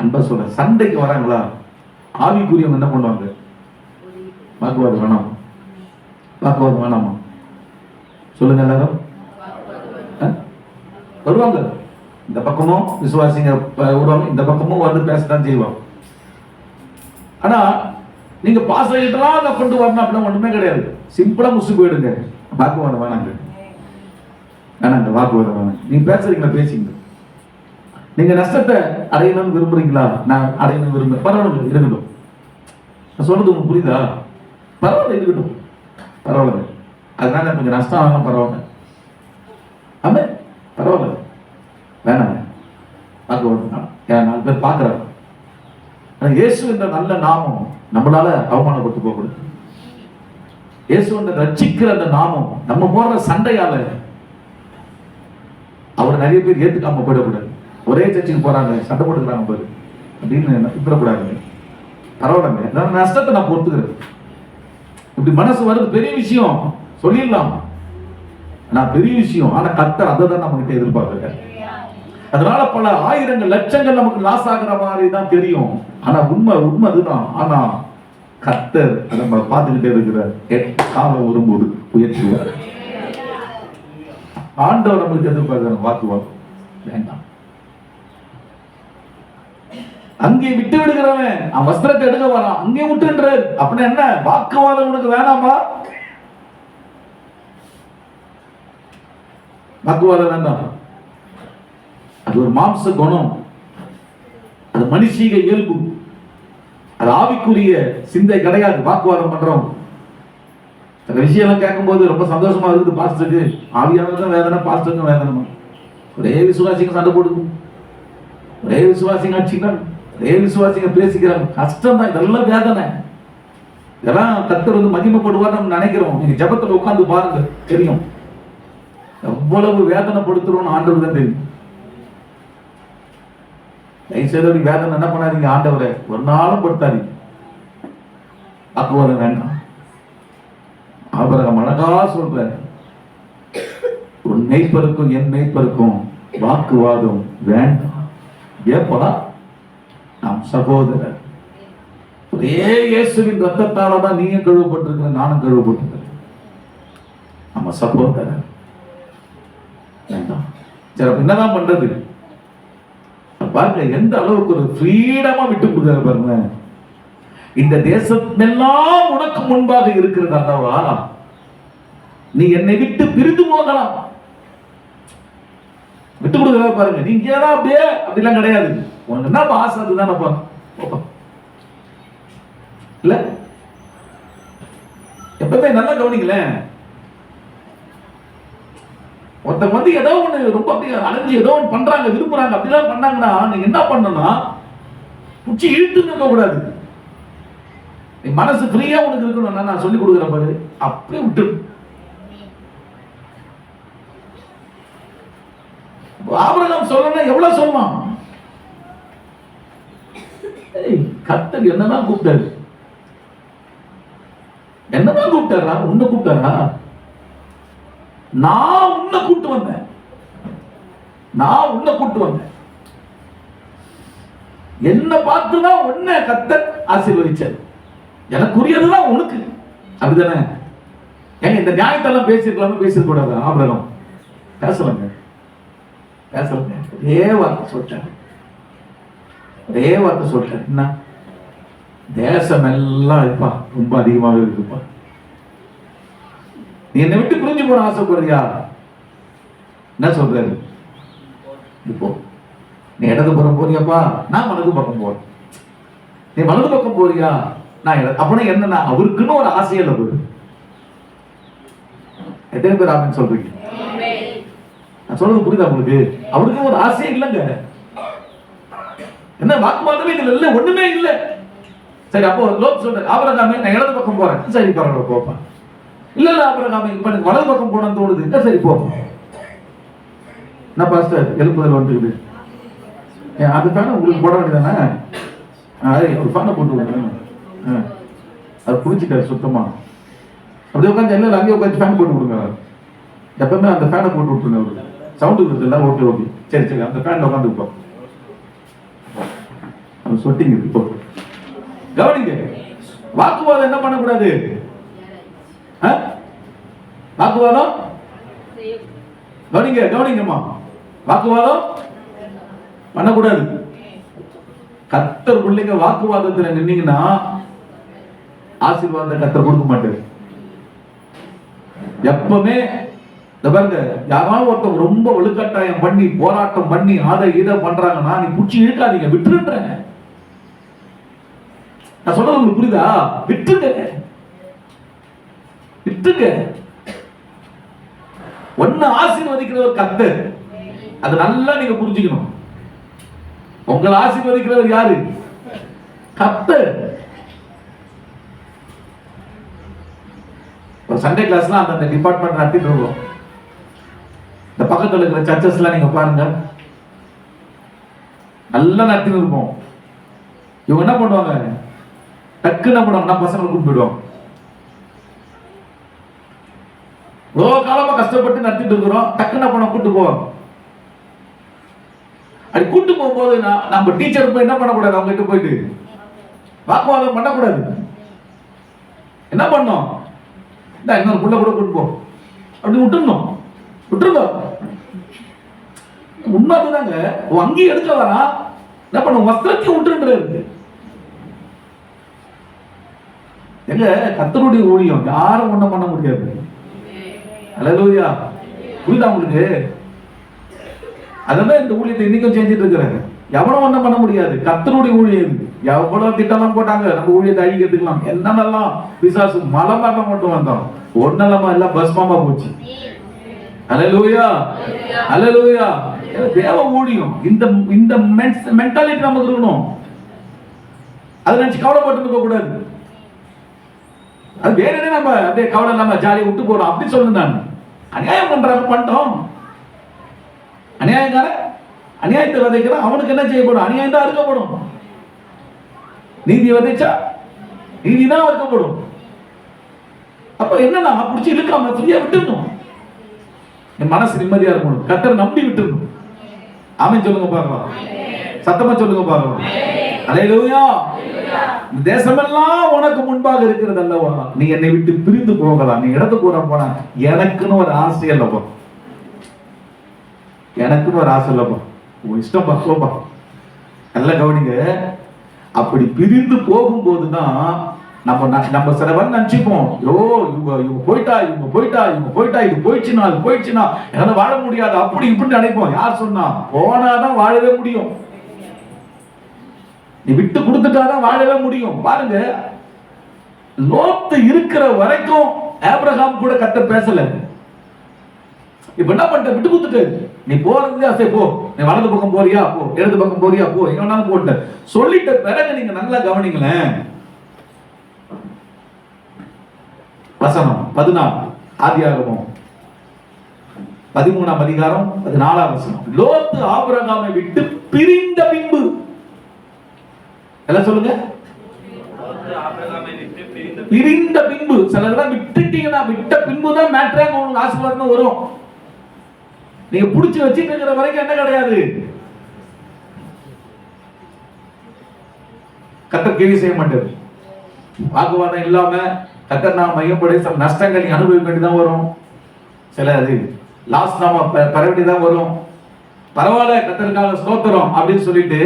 அன்பா சொல்றேன், சண்டைக்கு வராங்களா ஆவிக்குரியவங்க என்ன பண்ணுவாங்க? வாக்குவாதம் வேணாமா? வாக்குவாதம் வேணாமா? சொல்லுங்க. எல்லாரும் வருவாங்க, இந்த பக்கமும் விசுவாசிங்க வருவாங்க, இந்த பக்கமும் வந்து பேசத்தான் செய்வாங்க. ஆனா நீங்க பாசலாம் அதை கொண்டு வரணும் அப்படின்னா ஒண்ணுமே கிடையாது. சிம்பிளா முசு போயிடுங்க. வாக்குவாதம் வேணாங்க, வேணாங்க, வாக்குவாதம் வேணாம். நீங்க பேசுறீங்களா பேசிங்க. நீங்க நஷ்டத்தை அடையணும்னு விரும்புறீங்களா? நான் அடையணும் விரும்புறேன், பரவாயில்ல இருக்கட்டும். நான் சொல்றது உங்களுக்கு புரியுதா? பரவாயில்ல இருக்கட்டும், பரவாயில்ல. அதனால கொஞ்சம் நஷ்டம் ஆகலாம், பரவாயில்ல. ஆமே, பரவாயில்ல, வேணாங்க, வாக்குவாதம். 4 பேர் பார்க்கிறாங்க. இயேசு என்ற நல்ல நாமம் நம்மளால அவமானப்பட்டு போகக்கூடாது. இயேசு என்ற ரட்சிக்கிற அந்த நாமம் நம்ம போடுற சண்டையால அவர் நிறைய பேர் ஏத்துக்காம போயிடக்கூடாது. ஒரே சர்ச்சுக்கு போறாங்க, சண்டை போட்டுக்கிறாங்க பாரு அப்படின்னு விட்டுறக்கூடாது. பரவாயில்லைங்க, நஷ்டத்தை நான் பொறுத்துக்கிறேன். இப்படி மனசு வருது, பெரிய விஷயம் சொல்லிடலாம், நான் பெரிய விஷயம். ஆனா கர்த்தர் அதை தான் நம்ம கிட்ட எதிர்பார்க்கிறேன். அதனால பல ஆயிரங்கள் லட்சங்கள் நமக்கு லாஸ் ஆகிற மாதிரி தான் தெரியும். ஆனா உண்மை அதுதான். ஆனா கர்த்தர் அதை நம்ம பார்த்துக்கிட்டே இருக்கிறார். காலம் வரும்போது உயர்த்துவார். ஆண்டவர் நமக்கு எதிர்பார்க்கிற வாக்குவாதம் வேண்டாம். அங்கே விட்டு விடுகிறவன் அவன் வஸ்திரத்தை எடுக்க வரான், அங்கே விட்டுன்றார். அப்படின்னா என்ன? வாக்குவாதம் உனக்கு வேணாமா? வாக்குவாதம் வேண்டாம். அது ஒரு மாம்ச குணம். அது மனுஷீக இயல்பு, அது ஆவிக்குரிய சிந்தை கிடையாது. வாக்குவாதம் பண்றோம். சில விஷயம்லாம் கேட்கும்போது ரொம்ப சந்தோஷமா இருக்குது. பாஸ்டருக்கு ஆவியானவருக்கும் வேதனை, பாஸ்டருக்கும் வேதனை. ஒரே விசுவாசிங்க சண்டை போடுது, ஒரே விசுவாசிங்க அடிச்சுக்கிறாங்க, ஒரே விசுவாசிங்க பேசிக்கிறாங்க. கஷ்டம் தான், இதெல்லாம் வேதனை. இதெல்லாம் கர்த்தர் வந்து மகிமைப்படுவார் நம்ம நினைக்கிறோம். நீங்க ஜெபத்துல உட்கார்ந்து பாருங்க, தெரியும் எவ்வளவு வேதனைப்படுத்துறோம்னு ஆண்டவர் தான் தெரியும். தயவுசெய்து வேதனை என்ன பண்ணாதீங்க, ஆண்டவரை ஒரு நாளும் படுத்தாதீங்க. வாக்குவாதம் வேண்டாம். ஆபிரகாம் அழகா சொல்ற, உன் மேய்ப்பருக்கும் என் மேய்ப்பருக்கும் வாக்குவாதம் வேண்டாம். ஏப்பா, நாம் சகோதரர். ஒரே இயேசுவின் ரத்தத்தால தான் நீயும் கழுவப்பட்டிருக்கிற, நானும் கழுவப்பட்டிருக்கிறேன். நம்ம சகோதரர். வேண்டாம். சரி, என்னதான் பண்றது பாருங்க, எந்த அளவுக்கு ஒரு ஃப்ரீடமா விட்டு கொடுக்குற பாருங்க. இந்த தேசமெல்லாம் உனக்கு முன்பாக இருக்கிறது அல்லவா, நீ என்னை விட்டு பிரிந்து போகலாம். விட்டு கொடுக்குற பாருங்க. நீங்க ஏதாவது அப்படியே அப்படிலாம் கிடையாது. உனக்கு என்ன ஆசை அதுதானப்பா இல்ல. எப்பவுமே நல்லா கவனிங்களேன். ஒருத்தங்க வந்து ஏதோ ஒண்ணு ரொம்ப அப்படியே அலைஞ்சு ஏதோ ஒன்று பண்றாங்க, விரும்புறாங்க, அப்படிலாம் பண்ணாங்கன்னா நீங்க என்ன பண்ணணும்னா புடிச்சு இழுத்து நிற்க கூடாது. நீ மனசு ஃப்ரீயா உனக்கு இருக்கணும்னா நான் சொல்லி கொடுக்குறேன் பாரு, அப்படியே விட்டு. ஆபிரகாம் சொல்லணும், எவ்வளவு சொல்லலாம். கர்த்தர் என்னதான் கூப்பிட்டாரு, என்னதான் கூப்பிட்டாரா? உன்னை கூப்பிட்டாரா? நான் உன்னை கூட்டு வந்தேன், நான் உன்னை கூட்டு வந்தேன். என்ன பார்த்துதான் உன்னை கர்த்தர் ஆசீர்வதிச்சார். எனக்குரியதுதான் உனக்கு. அப்படிதானே? ஏங்க இந்த நியாயத்தெல்லாம் பேசிருக்கலாம, பேசிருக்கூடாது. ஆபிரகாம் பேசலங்க, பேசலங்க. ஒரே வார்த்தை சொல்லிட்டாரு, ஒரே வார்த்தை சொல்லிட்டாரு. என்ன? தேசம் எல்லாம் இருப்பா, ரொம்ப அதிகமாக இருக்குப்பா. நீ என்னை விட்டு புரிஞ்சு போன ஆசைப்படுறியா? என்ன சொல்றாரு? இப்போ நீ இடது பக்கம் போறியாப்பா, நான் வலது பக்கம் போறேன். நீ வலது பக்கம் போறியா, நான் அப்படின்னா என்னன்னா அவருக்குன்னு ஒரு ஆசையில போகுது. எத்தனை பேர் ஆமென் சொல்றீங்க? நான் சொல்றது புரியுதா உங்களுக்கு? அவருக்கு ஒரு ஆசையே இல்லைங்க. என்ன வாக்குவாதமே இல்ல, ஒண்ணுமே இல்ல. சரி, அப்போ லோக் சொல்ற, ஆபிரகாமே நான் இடது பக்கம் போறேன். சரி பரவாயில்ல போப்பா. இல்ல இல்ல ஆபிரகாமே இப்ப எனக்கு வலது பக்கம் போனோம்னு தோணுது. இல்ல சரி போ. என்ன பாஸ்டர் எழுப்புதல் வந்துருக்குது, அது ஃபேன் உங்களுக்கு போட வேண்டியதானே? ஒரு ஃபேனை போட்டு விடுங்க. அது புரிஞ்சுக்காரு சுத்தமா. அப்படியே உட்காந்து எல்லாம் அங்கேயே உட்காந்து ஃபேன் போட்டு விடுங்க. எப்பவுமே அந்த ஃபேனை போட்டு விட்டுருங்க. அவருக்கு சவுண்டு வருது இல்லை? ஓகே ஓகே, சரி சரி, அந்த ஃபேன்ல உட்காந்து இருப்போம். அது சொட்டிங்க இப்போ. கவனிங்க, வாக்குவாதம் என்ன பண்ணக்கூடாது. வாக்குவாதம் கவனிங்க, கவனிங்கம்மா, வாக்குவாதம் பண்ணக்கூடாது. கர்த்தர் பிள்ளைங்க வாக்குவாதத்துல நின்னீங்கன்னா ஆசீர்வாதத்தை கர்த்தர் கொடுக்க மாட்டாரு. எப்பவுமே பாருங்க, யாராவது ஒருத்தர் ரொம்ப வலுக்கட்டாயம் பண்ணி போராட்டம் பண்ணி அதை இதை பண்றாங்கன்னா நீ புடிச்சு இழுக்காதீங்க, விட்டுருன்றேன். நான் சொல்றது உங்களுக்கு புரியுதா? விட்டுங்க, விட்டுங்க. ஒன்னு ஆசீர்வதிக்கிறவர் கர்த்தர், அது நல்லா நீங்க புரிஞ்சுக்கணும். உங்களை ஆசீர்வதிக்கிறவர் யாரு? கர்த்தர். சண்டே கிளாஸ்லாம் அந்த டிபார்ட்மெண்ட் நடத்திட்டு இருக்கோம். இந்த பக்கத்துல இருக்கிற சர்ச்சஸ் எல்லாம் நீங்க பாருங்க, நல்லா நடத்திட்டு இருப்போம். இவங்க என்ன பண்ணுவாங்க, டக்கு என்ன பண்ணுவாங்க, பசங்களை கூட்டு போயிடுவாங்க. காலமா கஷ்டப்பட்டு நடத்திட்டு இருக்கிறோம், டக்கு என்ன பண்ண கூட்டு போவாங்க. அப்படி கூட்டு போகும்போது நம்ம டீச்சர் போய் என்ன பண்ணக்கூடாது, அவங்க கிட்ட போயிட்டு வாக்குவாதம் பண்ணக்கூடாது. என்ன பண்ணோம், இன்னொரு புள்ள கூட கூட்டு போ அப்படி விட்டுருந்தோம். விட்டுருந்தோம் உண்மை அதுதாங்க. அங்கேயும் எடுக்க வரா, என்ன பண்ணும், வஸ்திரத்தையும் விட்டுருன்றது. எங்க கர்த்தருடைய ஊழியம் யாரும் ஒண்ணும் பண்ண முடியாது. அல்லேலூயா. புரியுதா உங்களுக்கு? அதான் இந்த ஊழியத்தை இன்னைக்கும் செஞ்சுட்டு இருக்கிறாங்க. எவ்வளவு ஒன்றும் பண்ண முடியாது. கர்த்தருடைய ஊழியம் எவ்வளவு திட்டம்லாம் போட்டாங்க நம்ம ஊழியத்தை அழிக்கிறதுக்கலாம். என்னென்னலாம் பிசாசு மலை மரணம் மட்டும் வந்தோம், ஒன்னெல்லாமா எல்லாம் பஸ்மாமா போச்சு. அல்லேலூயா, அல்லேலூயா. தேவ ஊழியம் இந்த இந்த மென்டாலிட்டி நமக்கு இருக்கணும். அதை நினைச்சு கவலைப்பட்டு இருக்க கூடாது. அது வேற நம்ம அப்படியே கவலை இல்லாம ஜாலியை விட்டு போறோம் அப்படி சொல்லுங்க. நான் அநியாயம் பண்றாங்க பண்ணிட்டோம். அநியாயக்கார அநியாயத்தை விதைக்கிறான், அவனுக்கு என்ன செய்யப்படும்? அநியாயம் தான் அறுக்கப்படும். நீதி விதைச்சா நீதி தான் அறுக்கப்படும். அப்ப என்னன்னா பிடிச்சி இழுக்காம ஃப்ரீயா விட்டுடணும். என் மனசு நிம்மதியா இருக்கணும். கர்த்தரை நம்பி விட்டுடணும். ஆமென் சொல்லுங்க பார்க்கலாம். சத்தமா சொல்லுங்க பார்க்கலாம். அல்லேலூயா. தேசமெல்லாம் உனக்கு முன்பாக இருக்கிறது அல்லவா, நீ என்னை விட்டு பிரிந்து போகலாம், நீ இடத்துக்கு போனா எனக்குன்னு ஒரு ஆசை இல்லப்பா, எனக்குன்னு ஒரு ஆசை இல்லப்பா, உன் இஷ்டம் பக்குவப்பா. நல்லா கவனிங்க. அப்படி பிரிந்து போகும்போதுதான் நம்ம சிலவன் நினைச்சுப்போம், இவங்க போயிட்டா இது போயிடுச்சுன்னா என்னால வாழ முடியாது அப்படி இப்படி நினைப்போம். யார் சொன்னா? போனாதான் வாழவே முடியும். நீ விட்டு கொடுத்துட்டாதான் வாழவே முடியும். பாருங்க, லோத்து இருக்கிற வரைக்கும் ஆபிரகாம் கூட கர்த்தர் பேசல. இப்ப என்ன பண்ணிட்ட? விட்டு கொடுத்துட்டு நீ போறது ஆசை போ, நீ வலது பக்கம் போறியா போ, இடது பக்கம் போறியா போ, எங்க வேணாலும் போட்ட சொல்லிட்ட பிறகு நீங்க நல்லா கவனிங்களேன். வசனம் 14 ஆதியாகமம் 13ஆம் அதிகாரம் 14ஆம் வசனம். லோத்து ஆபிரகாமை விட்டு பிரிந்த பின்பு, எல்லாம் சொல்லுங்க, பிரிந்த பின்பு. சிலர்லாம் விட்டுட்டீங்கன்னா விட்ட பின்புதான் மேட்ராங்க உங்களுக்கு ஆசீர்வாதம் வரும். நீங்க புடிச்சு வச்சிட்டு இருக்கிற வரைக்கும் என்ன கிடையாது, கர்த்தர் கேள்வி செய்ய மாட்டாரு. வாக்குவாதம் இல்லாம கர்த்தர் நாம் மையப்படி சில நஷ்டங்கள் நீங்க அனுபவிக்க வேண்டியதான் வரும், சில அது லாஸ் நாம பெற வேண்டியதான் வரும். பரவாயில்ல, கர்த்தருக்காக ஸ்தோத்திரம் அப்படின்னு சொல்லிட்டு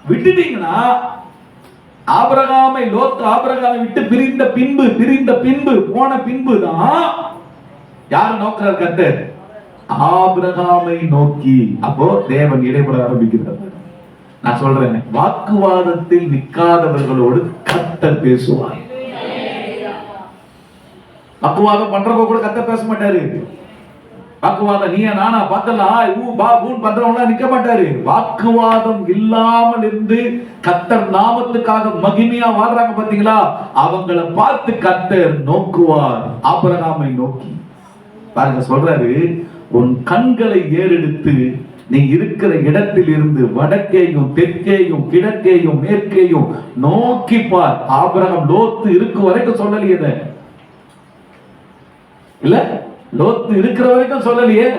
விட்டுட்டீங்கன்னா, லோத்து ஆபிரகாமை விட்டு பிரிந்த பின்பு போன பின்பு தான் யாரை நோக்கிறார்? கர்த்தர் ஆபிரகாமை நோக்கி. அப்போ தேவன் இடைப்பட ஆரம்பிக்கிறார். நான் சொல்றேன், வாக்குவாதத்தில் நிற்காதவர்களோடு கர்த்தர் பேசுவார். வாக்குவாதம் பண்றப்ப கூட கர்த்தர் பேச மாட்டாரு. வாக்குவாதம் நீயா நானா பார்த்தலாம் பண்றவங்க நிக்க மாட்டாரு. வாக்குவாதம் இல்லாமல் இருந்து கர்த்தர் நாமத்துக்காக மகிமையா வாழ்றாங்க பாத்தீங்களா, அவங்களை பார்த்து கர்த்தர் நோக்குவார். ஆபிரகாமை நோக்கி பாருங்க, சொல்றாரு, உன் கண்களை ஏறெடுத்து நீ இருக்கிற இடத்தில் இருந்து வடக்கேயும் தெற்கேயும் கிழக்கேயும் மேற்கேயும் நோக்கி பார். ஆபிரகாம் லோத்து இருக்கும் வரைக்கும் சொல்லலையே, இல்ல லோத்து இருக்கிற வரைக்கும் சொல்லலையே,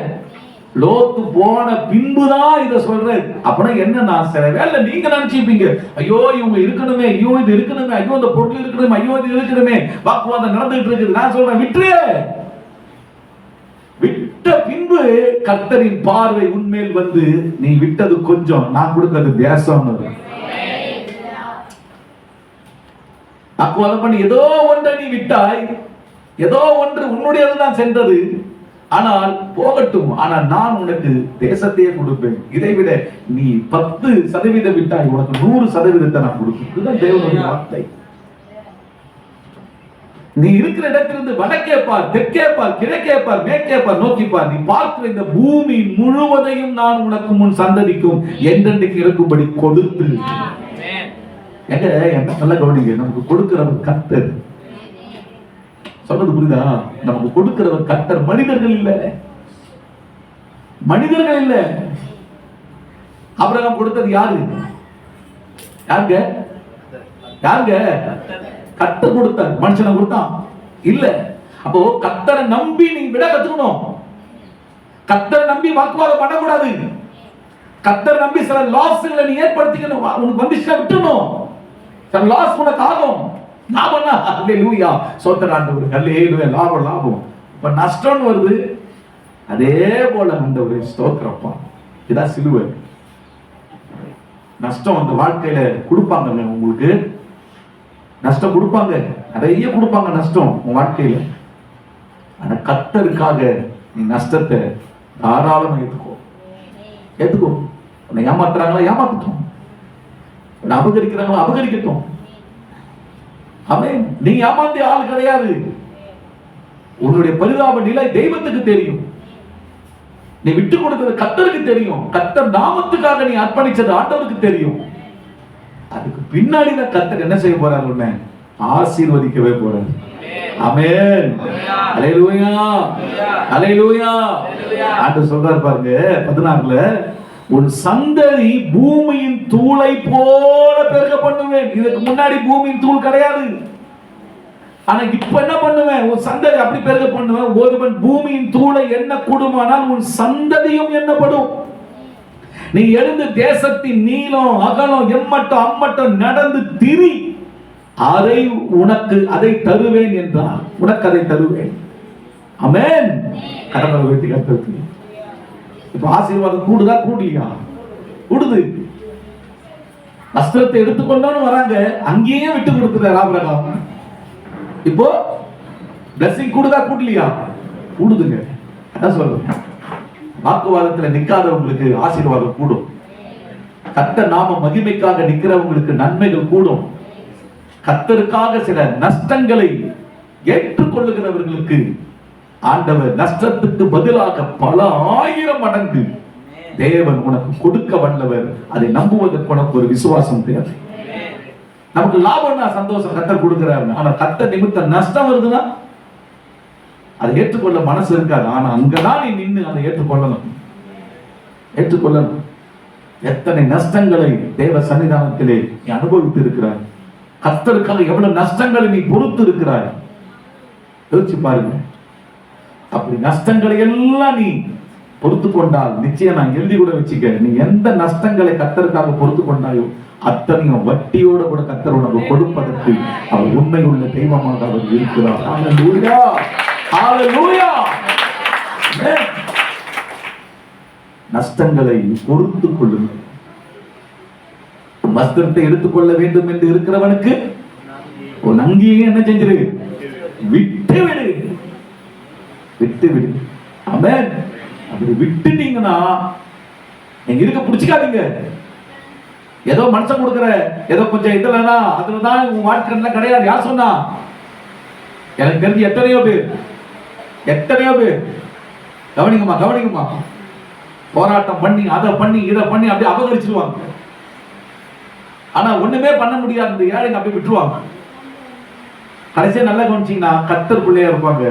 லோத்து போன பின்புதான் இத சொல்ற. அப்படின்னா என்ன, சில வேலை நீங்க நினைச்சிருப்பீங்க, ஐயோ இவங்க இருக்கணுமே, ஐயோ இது இருக்கணுமே, ஐயோ இந்த பொருள் இருக்கணுமே, ஐயோ இது இருக்கணுமே, வாக்குவாதம் நடந்துட்டு இருக்குது. நான் சொல்றேன், விட்ட பின்பு கர்த்தரின் பார்வை உன்மேல் வந்து, நீ விட்டது கொஞ்சம், நான் கொடுக்கிறது தேசம். வாக்குவாதம் பண்ணி ஏதோ ஒன்றை நீ விட்டாய், ஏதோ ஒன்று உன்னுடையதுதான் சென்றது, ஆனால் போகட்டும், ஆனால் நான் உனக்கு தேசத்தையே கொடுப்பேன். இதைவிட நீ 10% விட்டாய், உனக்கு 100% நான் கொடுப்பேன். இதுதான் தேவனுடைய வார்த்தை. நீ இருக்கிற இடத்திலிருந்து வடக்கே பார், தெற்கே பார், கிழக்கே பார், மேற்கே பார், நோக்கி பார். நீ பார்க்கிற இந்த பூமி முழுவதையும் நான் உனக்கு முன் சந்ததிக்கும் என்றென்றைக்கு இருக்கும்படி கொடுத்து. என்ன நல்ல கவனிங்க, நமக்கு கொடுக்கிறவர் கர்த்தர். சொன்னது புரியுதா? நமக்கு கொடுக்கிறவர் கர்த்தர், மனிதர்கள் இல்ல, மனிதர்கள் இல்ல. ஆபிரகாம் கொடுத்தது யாரு? யாருங்க? கர்த்தர் கொடுத்தார். மனுஷனை கொடுத்தான் இல்ல. அப்போ கர்த்தரை நம்பி நீ விட கத்துக்கணும். கர்த்தரை நம்பி வாக்குவாதம் பண்ணக்கூடாது. கர்த்தரை நம்பி சில லாஸ்களை நீ ஏற்படுத்திக்கணும். உனக்கு வந்துச்சுன்னா விட்டுணும். சில லாஸ் உனக்கு ஆகும். லாபம்னா அல்லேலூயா, சோத்திரம் ஆண்டவரே, அல்லேலூயா, லாபம். இப்ப நஷ்டம் வருது, அதே போல ஆண்டவரே ஸ்தோத்திரப்பா. இதான் சிலுவை. நஷ்டம் அந்த வாழ்க்கையில கொடுப்பாங்க, உங்களுக்கு நஷ்டம் கொடுப்பாங்க, நிறைய கொடுப்பாங்க நஷ்டம் உன் வாழ்க்கையில. ஆனா கர்த்தருக்காக நீ நஷ்டத்தை தாராளமா ஏற்றுக்கோ. ஏத்துக்கோ. உன்னை ஏமாத்துறாங்களா ஏமாத்தட்டும், உன்னை அபகரிக்கிறாங்களா அபகரிக்கட்டும். ஆமென். நீ ஏமாந்திய ஆள் கிடையாது. உன்னுடைய பரிதாப நிலை தெய்வத்துக்கு தெரியும். நீ விட்டு கொடுத்தது கர்த்தருக்கு தெரியும். கர்த்தர் நாமத்துக்காக நீ அர்ப்பணிச்சது ஆண்டவருக்கு தெரியும். அதுக்கு பின்னாடி தான் கர்த்தர் என்ன செய்ய போறாரு? உன்னை ஆசீர்வதிக்கவே போறாரு. ஆமென். அல்லேலூயா, அல்லேலூயா. ஆண்டவர் சொல்றாரு பாருங்க 16ல, உன் சந்ததி பூமியின் தூளை போல பெருக பண்ணுவேன். இதுக்கு முன்னாடி பூமியின் தூள் கிடையாது. ஆனா இப்ப என்ன பண்ணுவேன்? உன் சந்ததி அப்படி பெருக பண்ணுவேன். ஒருவன் பூமியின் தூளை என்ன கூடுமானால் உன் சந்ததியும் என்னப்படும். நீ எழுந்து தேசத்தின் நீளம் அகலம் எம்மட்டம் அம்மட்டம் நடந்து திரி, அதை உனக்கு அதை தருவேன் என்றார். உனக்கு அதை தருவேன். ஆமென். கடமை வைத்து கர்த்தருக்கு இப்ப ஆசீர்வாதம் கூடுதா கூடலையா? கூடுது. வஸ்திரத்தை எடுத்துக்கொண்டோன்னு வராங்க, அங்கேயே விட்டு கொடுத்துறாரு ஆபிரகாம். இப்போ blessing கூடுதா கூடலையா? கூடுதுங்க. அதான் சொல்றேன், வாக்குவாதத்துல நிக்காதவங்களுக்கு ஆசீர்வாதம் கூடும். கர்த்தர் நாம மகிமைக்காக நிக்கிறவங்களுக்கு நன்மைகள் கூடும். கர்த்தருக்காக சில நஷ்டங்களை ஏற்றுக்கொள்ளுகிறவர்களுக்கு ஆண்டவர் நஷ்டத்துக்கு பதிலாக பல 1000 மடங்கு தேவன் உனக்கு கொடுக்க வல்லவர். அதை நம்புவதற்கு உனக்கு ஒரு விசுவாசம் தேவை. நமக்கு லாபம்னா சந்தோஷம், கர்த்தர் கொடுக்கிறாரு. ஆனா கர்த்தர் நிமித்த நஷ்டம் வருதுன்னா அதை ஏற்றுக்கொள்ள மனசு இருக்காது. ஆனா அங்கதான் நீ நின்று அதை ஏற்றுக்கொள்ளணும். ஏற்றுக்கொள்ளணும். எத்தனை நஷ்டங்களை தேவ சன்னிதானத்திலே நீ அனுபவித்து இருக்கிறாய். கர்த்தருக்காக எவ்வளவு நஷ்டங்களை நீ பொறுத்து இருக்கிறாய். யோசிச்சு பாருங்க. அப்படி நஷ்டங்களை எல்லாம் நீ பொறுத்து கொண்டால் நிச்சயம் நான் எழுதி கூட வச்சுக்க, நீ எந்த நஷ்டங்களை கர்த்தருக்காக பொறுத்து கொண்டாயோ அத்தனையும் வட்டியோட கூட கர்த்தர் உனக்கு கொடுப்பதற்கு அவர் உண்மை உள்ள தெய்வமாக அவர் இருக்கிறார். ஹல்லேலூயா, ஹல்லேலூயா. நஷ்டங்களை பொறுத்து கொள்ளுங்கள். வஸ்திரத்தை எடுத்துக்கொள்ள வேண்டும் என்று இருக்கிறவனுக்கு உன் அங்கேயே என்ன செஞ்சிரு? விட்டு விடு, விட்டு விடு. ஆமென். அப்படி விட்டுட்டீங்கன்னா நீங்க இருக்க பிடிச்சிக்காதீங்க. ஏதோ மனுஷன் கொடுக்கிற ஏதோ கொஞ்சம் இதுலனா அதுலதான் உன் வாழ்க்கை கிடையாது. யார் சொன்னா? எனக்கு தெரிஞ்சு எத்தனையோ பேர் கவனிக்குமா கவனிக்குமா போராட்டம் பண்ணி அதை பண்ணி இதை பண்ணி அப்படியே அபகரிச்சிருவாங்க. ஆனா ஒண்ணுமே பண்ண முடியாது. இந்த ஏழைங்க அப்படியே விட்டுருவாங்க. கடைசியா நல்லா கவனிச்சீங்கன்னா கர்த்தர் பிள்ளையா இருப்பாங்க.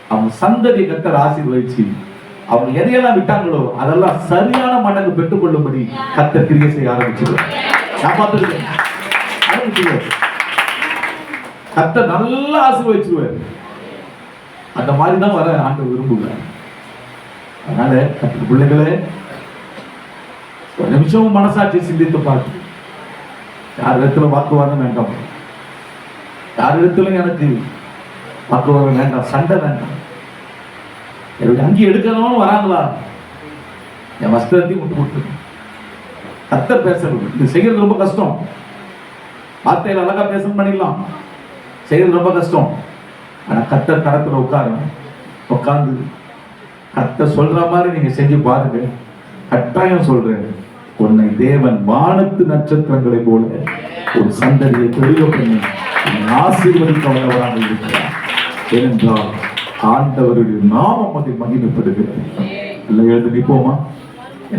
அவங்க சந்ததி கர்த்தர் ஆசீர்வதிச்சு அவங்க எதையெல்லாம் விட்டாங்களோ அதெல்லாம் சரியான மடங்கு பெற்றுக் கொள்ளும்படி கர்த்தர் கிரியை செய்ய ஆரம்பிச்சிருவார். நான் பார்த்துருக்கேன். கர்த்தர் நல்லா ஆசீர்வதிச்சிருவார். அந்த மாதிரி தான் வர ஆண்டவர் விரும்புகிறார். அதனால கர்த்தர் பிள்ளைகளே ஒரு நிமிஷமும் மனசாட்சி சிந்தித்து பார்த்து, யார் இடத்துல வாக்குவாதம் வேண்டாம், யார் இடத்துல எனக்கு வாக்குவாதம் வேண்டாம், சண்டை வேண்டாம். அங்கே எடுக்கணும் வராங்களா, என் வஸ்திரத்தையும் விட்டு கொடுத்து கர்த்தர் பேசுறது. இது செய்யறது ரொம்ப கஷ்டம். வார்த்தையில் அழகா பேசணும் பண்ணிடலாம், செய்யறது ரொம்ப கஷ்டம். ஆனா கர்த்தர் கரத்துல உட்கார்ந்து கர்த்தர் சொல்ற மாதிரி நீங்க செஞ்சு பாருங்க. கட்டாயம் சொல்றேன், உன்னை தேவன் வானத்து நட்சத்திரங்களை போல ஒரு சந்ததியை பெருக பண்ணி ஆசீர்வதிக்க வல்லவராக இருக்கிறார். ஏனென்றால் ஆண்டவருடைய நாமம் அதை மகிமைப்படுகிறது. எல்லாம் எழுந்து நிற்போமா?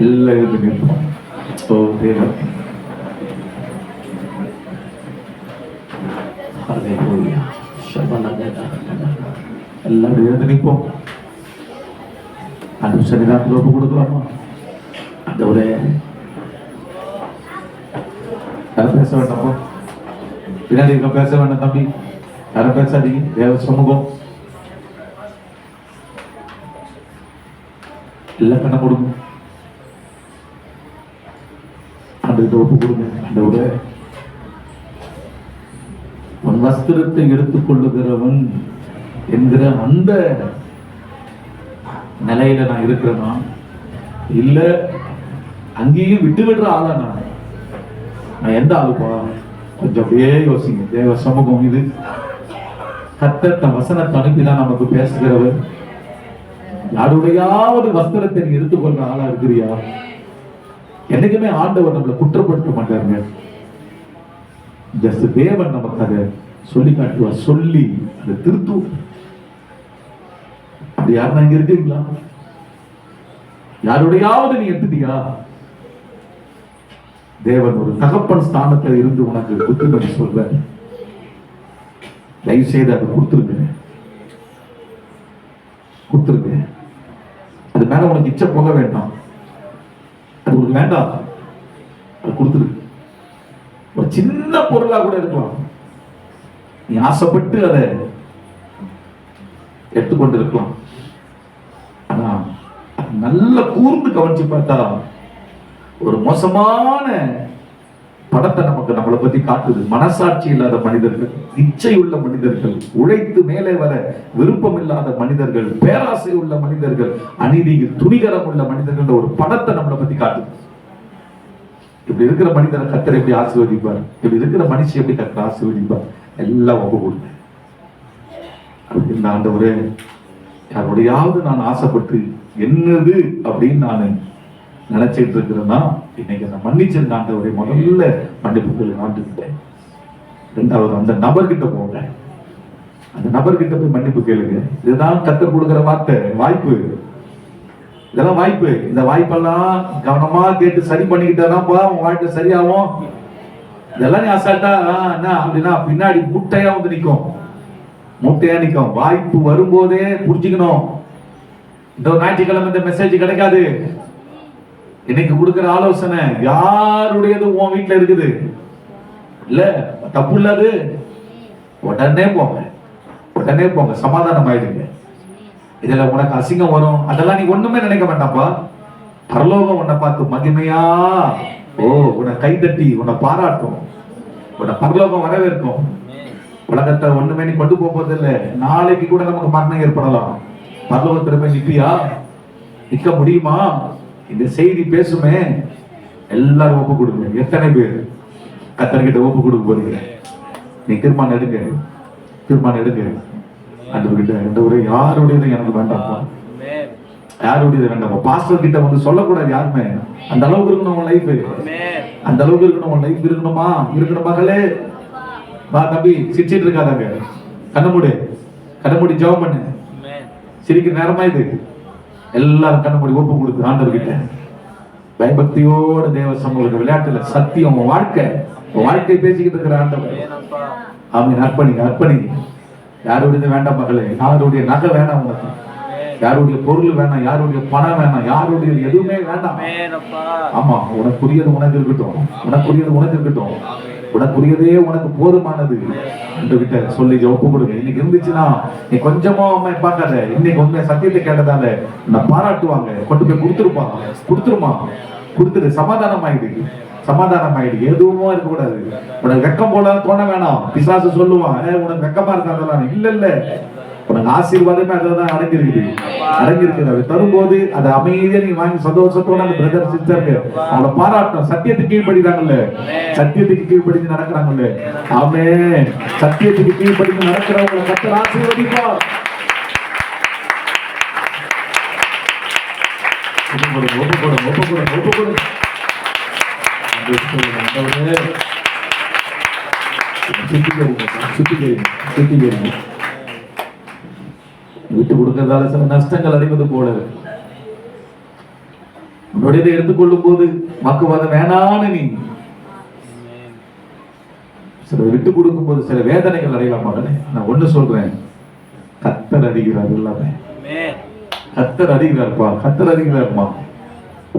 எல்லாம் எழுந்து நிற்போம். ஓ தேவன், எல்லாம் எழுந்து நிற்போம். அந்த சன்னிதானத்தில் ஒப்பு கொடுக்கலாமா? அந்த ஒரு யாரும் பேச வேண்டாம், பின்னாடி இருக்க பேச வேண்டாம் தம்பி, யாரும் பேசாதீங்க. தேவ சமூகம் எல்லாம் கண்ண கொடுங்க. அந்த ஒப்பு கொடுங்க. அந்த ஒரு உன் வஸ்திரத்தை எடுத்துக் கொள்ளுகிறவன் என்கிற அந்த நிலையில நான் இருக்கிறேன்னா இல்ல அங்கேயும் விட்டு விடுற ஆளா நான் எந்த ஆளுப்பா? கொஞ்சம் அப்படியே யோசிங்க. தேவ சமூகம் இது. கர்த்தர் தன் வசனத்தை அனுப்பிதான் நமக்கு பேசுகிறவர். யாருடையாவது வஸ்திரத்தை நீ எடுத்துக்கொள்ற ஆளா இருக்கிறியா? என்னைக்குமே ஆண்டவர் நம்மளை குற்றப்படுத்த மாட்டாருங்க. ஜஸ்ட் தேவன் நமக்கு அதை சொல்லி காட்டுவார், சொல்லி அதை திருத்தும். அது யாருன்னா இங்க இருக்கீங்களா? யாருடையாவது நீ எடுத்துட்டியா? தேவன் ஒரு தகப்பன் ஸ்தானத்தில் இருந்து உனக்கு புத்திமதி சொல்ற, தயவு செய்து அதை கொடுத்துருங்க. அது மேல உனக்கு இச்சை போக வேண்டாம், அது உனக்கு வேண்டாம், அது கொடுத்துரு. ஒரு சின்ன பொருளா கூட இருக்கலாம், நீ ஆசைப்பட்டு அதை எடுத்துக்கொண்டு இருக்கலாம். ஆனா நல்ல கூர்ந்து கவனிச்சு பார்த்தா ஒரு மோசமான படத்தை நமக்கு நம்மளை பத்தி காட்டுது. மனசாட்சி இல்லாத மனிதர்கள், இச்சை உள்ள மனிதர்கள், உழைத்து மேலே வர விருப்பம் இல்லாத மனிதர்கள், பேராசை உள்ள மனிதர்கள், அநீதிக்கு துணிகரம் உள்ள மனிதர்கள் ஒரு படத்தை நம்மளை பத்தி காட்டுது. இப்படி இருக்கிற மனிதரை கர்த்தர் எப்படி ஆசீர்வதிப்பார்? இப்படி இருக்கிற மனுஷன் எப்படி கர்த்தர் ஆசீர்வதிப்பார்? எல்லாம் ஒப்பு கொடுங்க. இந்த ஆண்டவரே, யாரோடையாவது நான் ஆசைப்பட்டு என்னது அப்படின்னு நான் நினைச்சிட்டு இருக்கிறேன்னா இன்னைக்கு நான் மன்னிச்சிருந்த ஆண்டவரை முதல்ல மன்னிப்புகள் ஆண்டுகிட்டேன். ரெண்டாவது அந்த நபர்கிட்ட போங்க, அந்த நபர்கிட்ட போய் மன்னிப்பு கேளுங்க. இதுதான் கர்த்தர் கொடுக்கிற வார்த்தை, வாய்ப்பு. இதெல்லாம் வாய்ப்பு. இந்த வாய்ப்பெல்லாம் கவனமா கேட்டு சரி பண்ணிக்கிட்டாதான்ப்பா உன் வாழ்க்கை சரியாகும். இதெல்லாம் நீ அசால்ட்டா என்ன அப்படின்னா பின்னாடி மூட்டையா வந்து நிற்கும், மூட்டையா நிற்கும். வாய்ப்பு வரும்போதே புரிஞ்சுக்கணும். இந்த ஞாயிற்றுக்கிழமை இந்த மெசேஜ் கிடைக்காது. இன்னைக்கு கொடுக்கிற ஆலோசனை யாருடையது உன் வீட்டுல இருக்குது இல்ல, தப்பு இல்லாது. உடனே போங்க, உடனே போங்க, சமாதானம் ஆயிடுங்க. இதுல உனக்கு அசிங்கம் வரும், அதெல்லாம் நீ ஒண்ணுமே நினைக்க வேண்டாம்ப்பா. பரலோகம் உன்னை பார்த்து மகிமையா உன்னை கைதட்டி உன்னை பாராட்டும், உன்னை பரலோகம் வரவேற்கும். உலகத்தை ஒண்ணுமே நீ கொண்டு போறது இல்லை. நாளைக்கு கூட நமக்கு மரணம் ஏற்படலாம். பரலோகத்துல போய் நிற்பியா? நிற்க முடியுமா? இந்த செய்தி பேசுமே. எல்லாரும் ஒப்பு கொடுங்க. எத்தனை பேர் கர்த்தர்கிட்ட ஒப்பு கொடுக்க போறீங்க? நீ தீர்மானம் எடுங்க, தீர்மானம் எடுங்க. ஆண்டவரே, யாருடையது எனக்கு வேண்டாம்ப்பா, யாருடையது வேண்டாம்ப்பா. பாஸ்டர் கிட்ட வந்து சொல்லக்கூடாது யாருமே. அந்த அளவுக்கு இருக்கணும் உன் லைஃப், அந்த அளவுக்கு இருக்கணும் உன் லைஃப். இருக்கணுமா? இருக்கணும் மகளே. வா தம்பி, சிரிச்சிட்டு இருக்காதாங்க. கண்ண மூடி ஜெபம் பண்ணு. சிரிக்கிற நேரமா இது. எல்லாரும் கண்ண மூடி ஒப்பு கொடுத்து ஆண்டவர்கிட்ட பயபக்தியோட தேவ சமூகத்துக்கு விளையாட்டுல சத்தியம் உன் வாழ்க்கை பேசிக்கிட்டு இருக்கிற ஆண்டவர். அவன் அர்ப்பணிங்க. யாருடைய வேண்டாம் மகளே, யாருடைய நகை வேணாம் உனக்கு, யாருடைய பொருள் வேணாம், யாருடைய பணம் வேணாம், யாருடைய எதுவுமே வேண்டாம். ஆமா, உனக்குரியது உனக்கு இருக்கட்டும், உனக்குரியதே உனக்கு போதுமானது என்று கிட்ட சொல்லி ஒப்பு கொடுங்க. இன்னைக்கு இருந்துச்சுன்னா நீ கொஞ்சமா அம்மா பார்க்காத. இன்னைக்கு உண்மை சத்தியத்தை கேட்டதால நான் பாராட்டுவாங்க. கொண்டு போய் கொடுத்துரு. சமாதானம் ஆயிடு. எதுவுமே இருக்கக்கூடாது. உனக்கு வெக்கம் போல தோண வேணாம். பிசாசு சொல்லுவான், உனக்கு வெக்கமா இருக்காங்க. இல்ல, உனக்கு ஆசீர்வாதமே அதுதான் அடங்கியிருக்குது. அதை தரும்போது அதை அமைதியா நீ வாங்கி சந்தோஷத்தோட அந்த பிரதர் சிஸ்டருக்கு அவங்கள பாராட்டும். சத்தியத்துக்கு கீழ்படிக்கிறாங்கல்ல, சத்தியத்துக்கு கீழ்படிந்து நடக்கிறாங்கல்ல. ஆமென். சத்தியத்துக்கு கீழ்படிந்து நடக்கிறவங்களை கர்த்தர் ஆசீர்வதிப்பார். ஒப்பு கொடு. சுத்திகரிங்க. விட்டு கொடுக்கறதால சில நஷ்டங்கள் அடைவது போல உன்னுடையதை எடுத்துக்கொள்ளும் போது வாக்குவாதம் வேணான்னு நீ சில விட்டு கொடுக்கும் போது சில வேதனைகள் அடையலாம். மகனே, நான் ஒண்ணு சொல்றேன், கர்த்தர் அறிகிறார். எல்லாமே கர்த்தர் அறிகிறார்ப்பா, கர்த்தர் அறிகிறார்மா.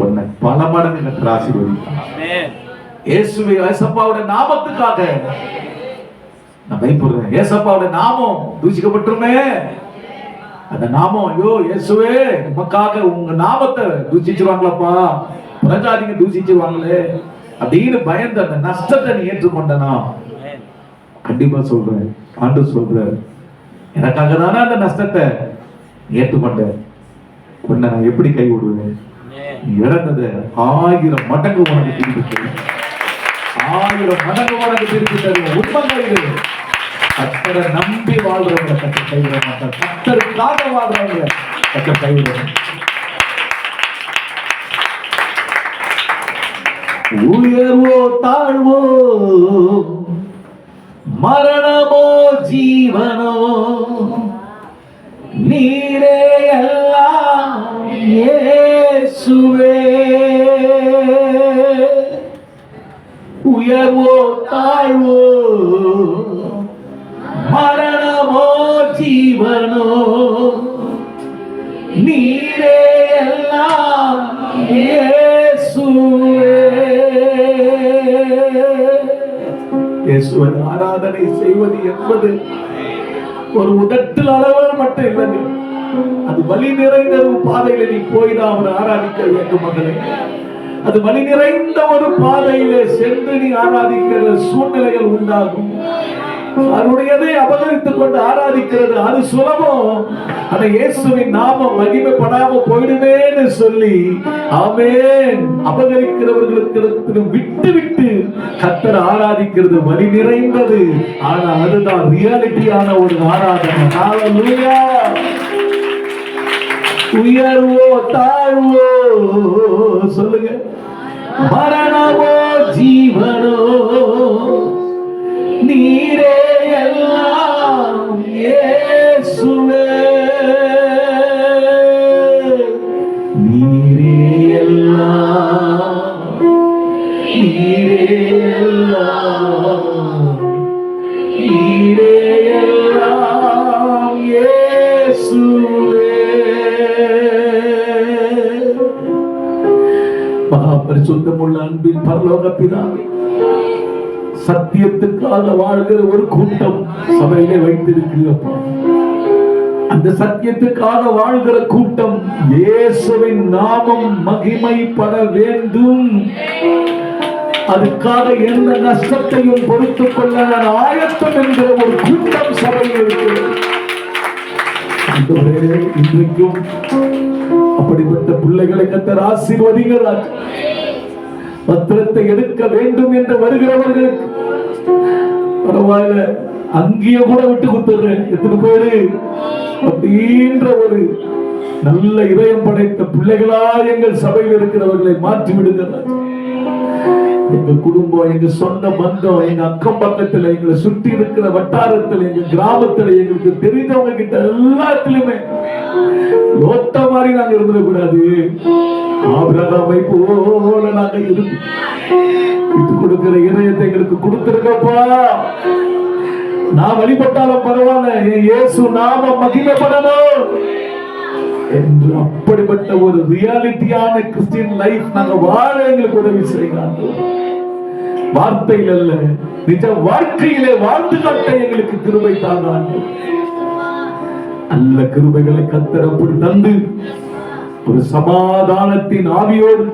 உன்னை பல மடங்கு கர்த்தர் ஆசீர்வதிப்பார். ஏசப்பாவுடைய நாமத்துக்காக நான் பயப்படுறேன். ஏசப்பாவுடைய நாமம் தூசிக்கப்பட்டுருமே. அந்த நாமம், ஐயோ இயேசுவே நமக்காக உங்க நாமத்தை தூசிச்சிருவாங்களப்பா, பிரஜாதிங்க தூசிச்சிருவாங்களே அப்படின்னு பயந்து அந்த நஷ்டத்தை நீ ஏற்றுக்கொண்டனா கண்டிப்பா சொல்றேன், ஆண்டவர் சொல்றார், எனக்காக தானே அந்த நஷ்டத்தை ஏற்றுக்கொண்ட. உன்னை நான் எப்படி கை விடுவேன்? நீ இழந்ததை 1000 மடங்கு உனக்கு திருப்பி தருவேன். 1000 மடங்கு உனக்கு திருப்பி தருவேன். உண்மை இது. கர்த்தரை நம்பி வாழ்றவங்க கர்த்தர் கைவிட மாட்டார். கர்த்தருக்காக வாழ்றவங்க உயர்வோ தாழ்வோ, மரணமோ ஜீவனோ, நீரே எல்லாம் இயேசுவே. உயர்வோ தாழ்வோ, மரணமோ ஜீவனோ, நீரே எல்லாம் இயேசுவே. இயேசுவை ஆராதனை செய்வது என்பது ஒரு உதட்டில் அளவு மட்டும் இல்லைங்க, அது வலி நிறைந்த ஒரு பாதையில நீ போய்தான் அவரை ஆராதிக்க வேண்டும் மகளே. அது வலி நிறைந்த ஒரு பாதையில சென்று நீ ஆராதிக்கிற சூழ்நிலைகள் உண்டாகும். அவருடையதை அபகரித்துக் கொண்டு ஆராதிக்கிறது அது சுலபம். ஆனா இயேசுவின் நாமம் மகிமைப்படாம போயிடுவேன்னு சொல்லி ஆமென் அபகரிக்கிறவர்களுக்கு விட்டு விட்டு கர்த்தரை ஆராதிக்கிறது வலி நிறைந்தது. ஆனா அதுதான் ரியாலிட்டியான ஒரு ஆராதனை. ஹல்லேலூயா. உயர்வோ தாழ்வோ சொல்லுங்க, மரணமோ ஜீவனோ, நீரே எல்லாம் இயேசுவே. நீரே எல்லாம், நீரே எல்லாம், நீரே எல்லாம் இயேசுவே. மகாபரிசுத்தமுள்ள அன்பின் பரலோக பிதாவே, சத்தியத்துக்காக வாழ்கிற ஒரு கூட்டம் சபையிலே வைத்திருக்கிறப்பா. அந்த சத்தியத்துக்காக வாழ்கிற கூட்டம் இயேசுவின் நாமம் மகிமைப்பட வேண்டும். அதுக்காக எந்த நஷ்டத்தையும் பொறுத்துக் கொள்ள நான் ஆயத்தம் என்கிற ஒரு கூட்டம் சபையில் இருக்கிறது. இன்றைக்கும் அப்படிப்பட்ட பிள்ளைகளை கர்த்தர் ஆசீர்வதிக்கிறார். பத்திரத்தை எடுக்க வேண்டும் என்று வருகிறவர்களுக்கு பரவாயில்ல, அங்கேயே கூட விட்டு கொடுத்துடுறேன், எத்தனை பேரு அப்படின்ற ஒரு நல்ல இதயம் படைத்த பிள்ளைகளா எங்கள் சபையில் இருக்கிறவர்களை மாற்றி விடுகிறார். எங்க குடும்பம், எங்க சொந்த பந்தம், எங்க அக்கம் பக்கத்துல, எங்களை சுற்றி இருக்கிற வட்டாரத்தில், எங்க கிராமத்துல, எங்களுக்கு தெரிந்தவங்க கிட்ட எல்லாத்திலுமே லோத்த மாதிரி நாங்க இருந்துடக்கூடாது. ஆபிரகாமை போல நாங்க இருந்து விட்டு கொடுக்கிற இதயத்தை எங்களுக்கு கொடுத்திருக்கப்பா. நான் வழிபட்டாலும் பரவாயில்ல, என் இயேசு நாம மகிமைப்படணும் என்று அப்படிப்பட்ட ஒரு ரியாலிட்டியான கிறிஸ்டியன் லைஃப் நாங்க வாழ எங்களுக்கு உதவி செய்யலாம். வார்த்தையில் அல்ல, நிஜ வாழ்க்கையிலே வாழ்ந்து காட்ட எங்களுக்கு கிருபை தாங்க. நல்ல கிருபைகளை கர்த்தர் அப்படி தந்து ஒரு சமாதானத்தின் ஆவியோடு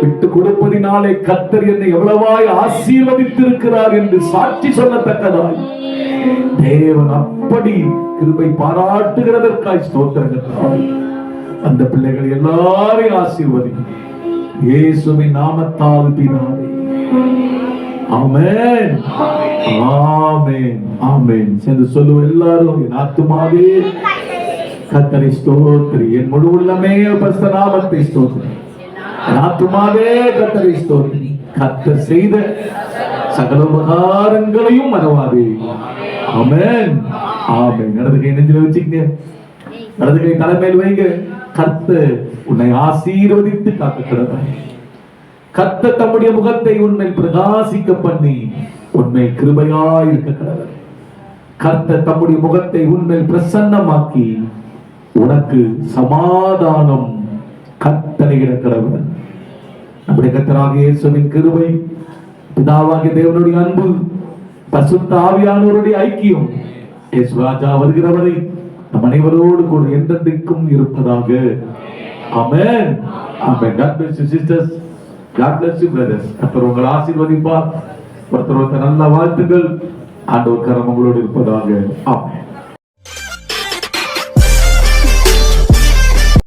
விட்டு கொடுப்பதினாலே கர்த்தர் என்னை எவ்வளவாய் ஆசீர்வதித்திருக்கிறார் என்று சாட்சி சொல்லத்தக்கதாய் தேவன் அப்படி கிருபை பாராட்டுகிறதற்காய் ஸ்தோத்திரங்கள். அந்த பிள்ளைகள் எல்லாரையும் ஆசீர்வதி இயேசுவின் நாமத்தால் பிதாவே. ஆமென், ஆமென், ஆமென். சேர்ந்து சொல்லுவோம் எல்லாரும், என் ஆத்துமாவே கர்த்தரை ஸ்தோத்திரி, என் முழு உள்ளமே பரிசுத்த நாமத்தை ஸ்தோத்திரி. என் ஆத்துமாவே கர்த்தரை ஸ்தோத்திரி, கர்த்தர் செய்த சகல உபகாரங்களையும் மறவாதே. ஆமென், ஆமென். இடது கை நெஞ்சில வச்சுக்கங்க, இடது கை தலைமையில் வைங்க. கர்த்தர் உன்னை ஆசீர்வதித்து காக்கிறார். கர்த்தர் தம்முடைய முகத்தை உன்னை பிரகாசிக்க பண்ணி உன்னை கிருபையாய் இருக்க கடவுள். கர்த்தர் தம்முடைய முகத்தை உன்னை பிரசன்னமாக்கி உனக்கு சமாதானம் கட்டளையிட கடவுள். நம்முடைய கர்த்தராகிய இயேசுவின் கிருபை, பிதாவாகிய தேவனுடைய அன்பு, பரிசுத்த ஆவியானவருடைய ஐக்கியம் இயேசு ராஜா வருகிறவரை நம் அனைவரோடு கூட என்றென்றைக்கும் இருப்பதாக. ஆமென், ஆமென். God bless you sisters. God bless you brothers. கர்த்தர் உங்களை ஆசீர்வதிப்பார். ஒருத்தர் நல்ல வாழ்த்துக்கள். ஆண்டவர் கரம் உங்களோடு இருப்பதாக. ஆமென்.